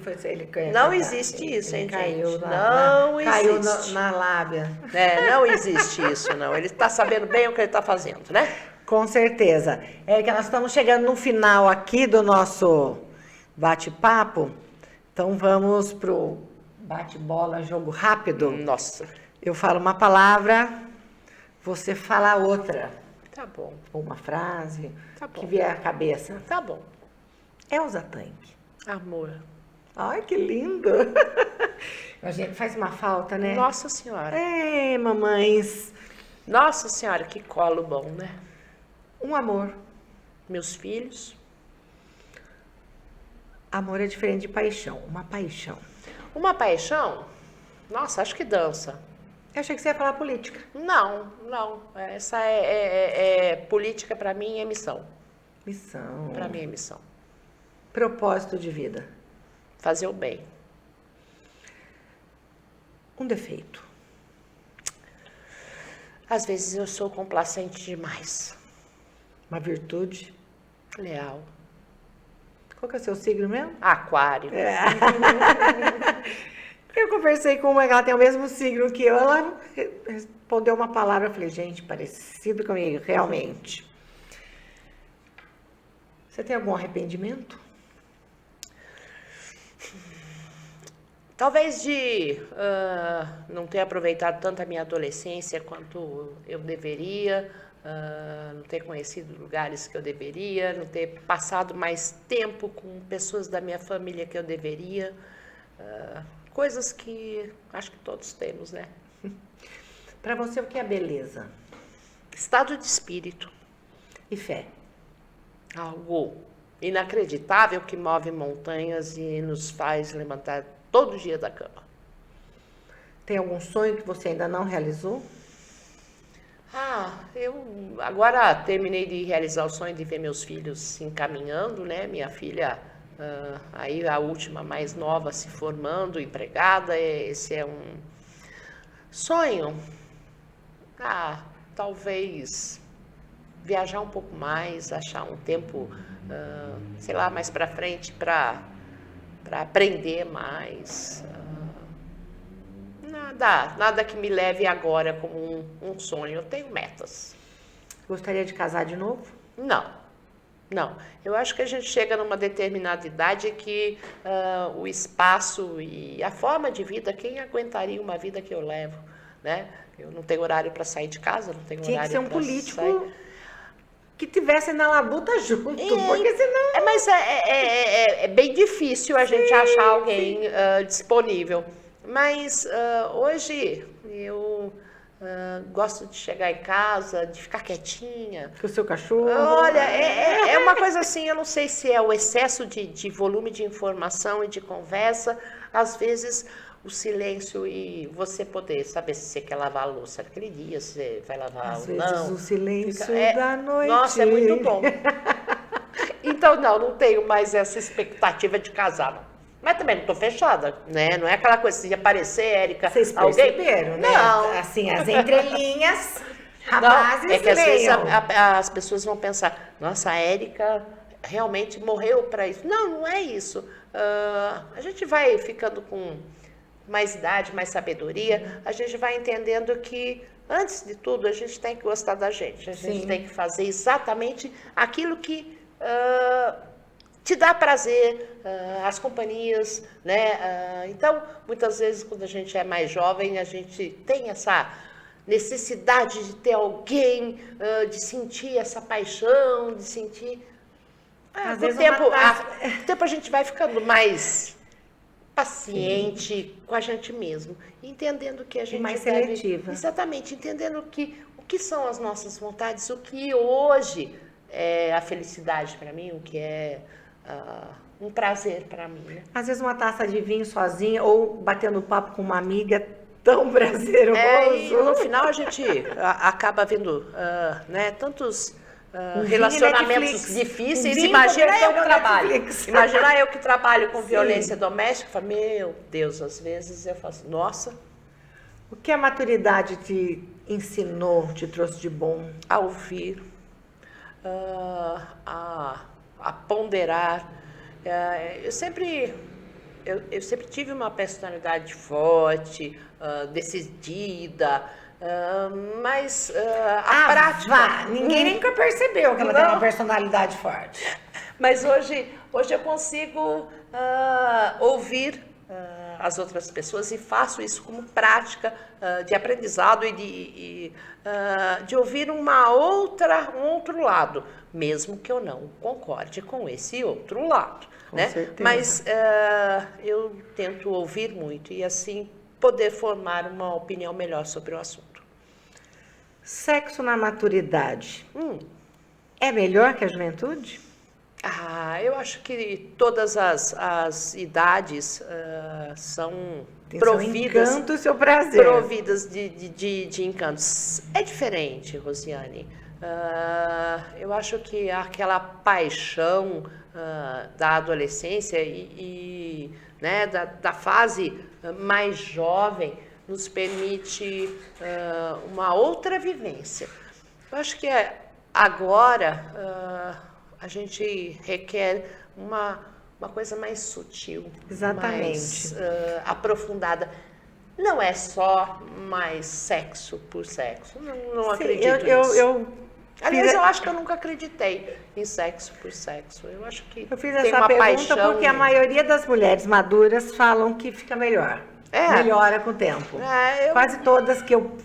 Não existe isso, hein, gente? Não existe. Caiu na lábia. Não existe isso, não. Ele está sabendo bem o que ele está fazendo, né? Com certeza. É que nós estamos chegando no final aqui do nosso bate-papo. Então vamos pro bate-bola, jogo rápido. Nossa. Eu falo uma palavra, você fala outra. Tá bom. Ou uma frase Tá bom. que vier à cabeça. Tá bom. Elza Tank. Amor. Ai, que lindo. A gente faz uma falta, né? Nossa Senhora. Mamães. Nossa Senhora, que colo bom, né? Um amor. Meus filhos. Amor é diferente de paixão. Uma paixão. Uma paixão? Nossa, acho que dança. Eu achei que você ia falar política. Não. Essa política para mim é missão. Missão. Para mim é missão. Propósito de vida. Fazer o bem. Um defeito. Às vezes eu sou complacente demais. Uma virtude. Leal. Qual que é o seu signo mesmo? Aquário. Eu conversei com uma, ela tem o mesmo signo que eu, ela respondeu uma palavra, eu falei, gente, parecido comigo, realmente. Você tem algum arrependimento? Talvez de não ter aproveitado tanto a minha adolescência quanto eu deveria, não ter conhecido lugares que eu deveria, não ter passado mais tempo com pessoas da minha família que eu deveria. Coisas que acho que todos temos, né? Para você, o que é beleza? Estado de espírito. E fé? Algo inacreditável que move montanhas e nos faz levantar todo dia da cama. Tem algum sonho que você ainda não realizou? Eu agora terminei de realizar o sonho de ver meus filhos se encaminhando, né? Minha filha, aí a última mais nova se formando, empregada, esse é um sonho. Talvez viajar um pouco mais, achar um tempo, sei lá, mais para frente para aprender mais. Nada que me leve agora como um sonho. Eu tenho metas. Gostaria de casar de novo? Não. Eu acho que a gente chega numa determinada idade que o espaço e a forma de vida, quem aguentaria uma vida que eu levo, né? Eu não tenho horário para sair de casa, não tenho Tinha horário que ser um pra político sair. que tivesse na labuta junto, porque senão... Mas é bem difícil a gente achar alguém disponível. Mas hoje eu gosto de chegar em casa, de ficar quietinha. Com o seu cachorro. Olha, é uma coisa assim, eu não sei se é o excesso de volume de informação e de conversa, às vezes o silêncio e você poder saber se você quer lavar a louça naquele dia, se você vai lavar ou não. Às vezes o silêncio da noite. Nossa, é muito bom. Então, não tenho mais essa expectativa de casar, não. Mas também não estou fechada, né? Não é aquela coisa de aparecer, Érica. Vocês perceberam, né? Não. Assim, as entrelinhas, rapazes, é que às vezes leiam. as pessoas vão pensar, nossa, a Érica realmente morreu para isso. Não é isso. A gente vai ficando com mais idade, mais sabedoria, a gente vai entendendo que antes de tudo, a gente tem que gostar da gente. A gente Sim. tem que fazer exatamente aquilo que te dá prazer, as companhias, né? Então, muitas vezes, quando a gente é mais jovem, a gente tem essa necessidade de ter alguém, de sentir essa paixão, de sentir... Às Com o vezes tempo, uma taça... com o tempo a gente vai ficando mais paciente com a gente mesmo, entendendo que a gente mais deve... seletiva. Exatamente, entendendo o que são as nossas vontades, o que hoje é a felicidade para mim, o que é um prazer para mim, né? Às vezes uma taça de vinho sozinha ou batendo papo com uma amiga é tão prazeroso. E no final a gente acaba vendo né, tantos vinho relacionamentos Netflix. difíceis. Vinho Imagina eu que conversando trabalho. Netflix. Imagina eu que trabalho com Sim. violência doméstica. Falo, meu Deus, às vezes eu faço, nossa, O que a maturidade te ensinou, te trouxe de bom? a ouvir, a ponderar. Eu sempre tive uma personalidade forte, decidida, mas a prática... Vá. Ninguém nunca percebeu que ela tem Não. uma personalidade forte. Mas hoje eu consigo ouvir as outras pessoas e faço isso como prática de aprendizado e de ouvir um outro lado, mesmo que eu não concorde com esse outro lado. Com né? certeza. Mas eu tento ouvir muito e assim poder formar uma opinião melhor sobre o assunto. Sexo na maturidade é melhor que a juventude? Eu acho que todas as idades são Tem providas, seu encanto e seu prazer. providas de encantos. É diferente, Rosiane. Eu acho que aquela paixão da adolescência né, da fase mais jovem nos permite uma outra vivência. Eu acho que agora a gente requer uma coisa mais sutil, Exatamente. mais aprofundada. Não é só mais sexo por sexo. Não Sim, acredito nisso. Aliás, fiz- eu acho que eu nunca acreditei em sexo por sexo. Eu acho que Eu fiz tem essa uma pergunta paixão. porque a maioria das mulheres maduras falam que fica melhor. Melhora com o tempo. Quase todas que eu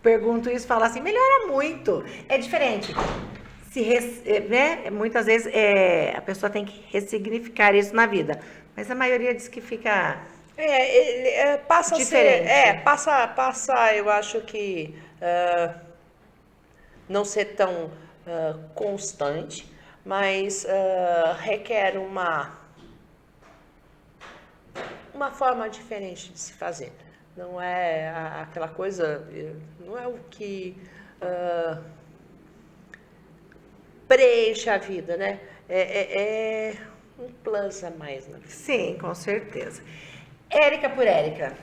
pergunto isso falam assim, melhora muito. É diferente. Né? Muitas vezes a pessoa tem que ressignificar isso na vida. Mas a maioria diz que fica Passa diferente. a ser, passa, eu acho que não ser tão constante, mas requer uma forma diferente de se fazer. Não é aquela coisa, não é o que preenche a vida, né? É um plus a mais na vida. Sim, com certeza. Érica por Érica.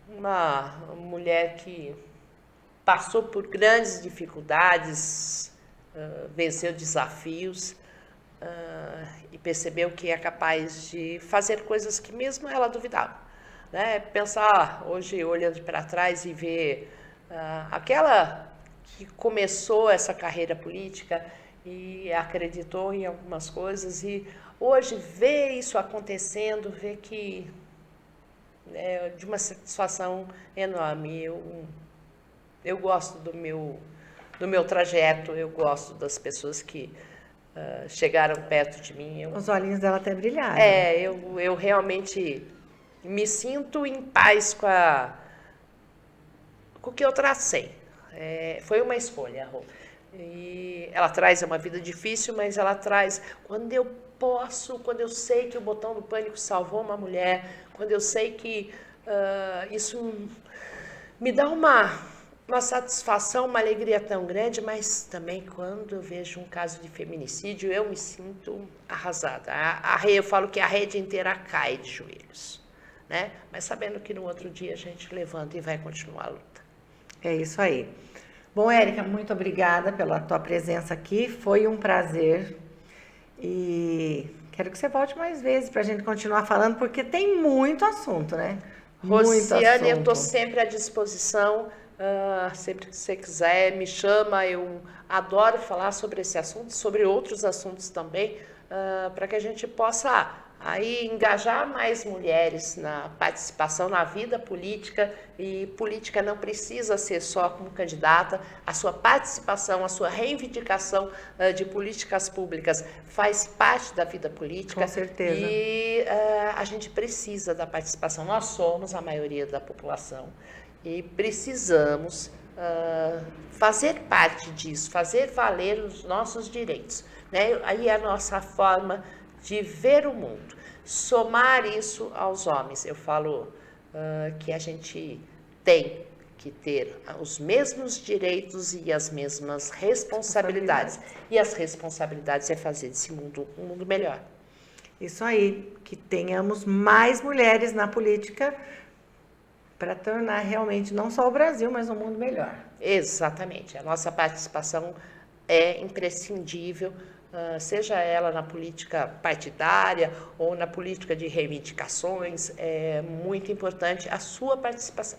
Uma mulher que passou por grandes dificuldades, venceu desafios e percebeu que é capaz de fazer coisas que mesmo ela duvidava. Né? Pensar hoje, olhando para trás e ver aquela que começou essa carreira política e acreditou em algumas coisas e hoje ver isso acontecendo, ver que é de uma satisfação enorme. Eu gosto do meu trajeto, eu gosto das pessoas que chegaram perto de mim. Os olhinhos dela até brilharam. Eu realmente me sinto em paz com o que eu tracei. Foi uma escolha, Rô. E ela traz uma vida difícil, mas ela traz, quando eu sei que o botão do pânico salvou uma mulher, quando eu sei que isso me dá uma satisfação, uma alegria tão grande, mas também quando eu vejo um caso de feminicídio, eu me sinto arrasada. Eu falo que a rede inteira cai de joelhos, né? Mas sabendo que no outro dia a gente levanta e vai continuar a luta. É isso aí. Bom, Érica, muito obrigada pela tua presença aqui. Foi um prazer. E quero que você volte mais vezes para a gente continuar falando, porque tem muito assunto, né? Muito Rosiane, eu estou assunto. sempre à disposição. Sempre que você quiser, me chama. Eu adoro falar sobre esse assunto, sobre outros assuntos também, para que a gente possa aí engajar mais mulheres na participação na vida política. E política não precisa ser só como candidata. A sua participação, a sua reivindicação de políticas públicas faz parte da vida política. Com certeza. E a gente precisa da participação. Nós somos a maioria da população e precisamos fazer parte disso, fazer valer os nossos direitos, né? Aí é a nossa forma de ver o mundo, somar isso aos homens. Eu falo que a gente tem que ter os mesmos direitos e as mesmas responsabilidades. E as responsabilidades é fazer desse mundo um mundo melhor. Isso aí, que tenhamos mais mulheres na política para tornar realmente não só o Brasil, mas um mundo melhor. Exatamente. A nossa participação é imprescindível, seja ela na política partidária ou na política de reivindicações. É muito importante a sua participação.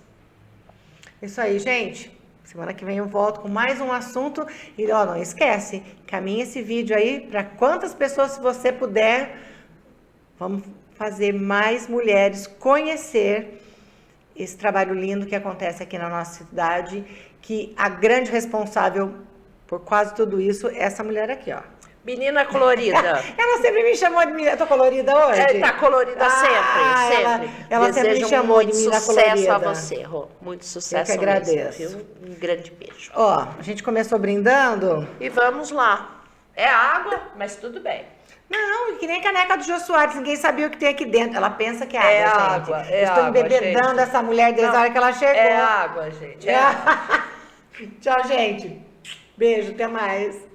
Isso aí, gente. Semana que vem eu volto com mais um assunto. E ó, não esquece, caminha esse vídeo aí para quantas pessoas, se você puder. Vamos fazer mais mulheres conhecer esse trabalho lindo que acontece aqui na nossa cidade, que a grande responsável por quase tudo isso é essa mulher aqui, ó. Menina colorida. Ela sempre me chamou de menina. Eu tô colorida hoje? Tá colorida sempre. Ela sempre me chamou de menina colorida. Muito sucesso a você, Rô. Muito sucesso. Eu que agradeço. Mesmo, viu? Um grande beijo. Ó, a gente começou brindando. E vamos lá. É água, mas tudo bem. Não, que nem caneca do Jô Soares, ninguém sabia o que tem aqui dentro. Ela pensa que é água, É gente. água, é Eu estou água, embebedando gente. essa mulher desde a hora que ela chegou. É água, gente. É água. Tchau, gente. Beijo, até mais.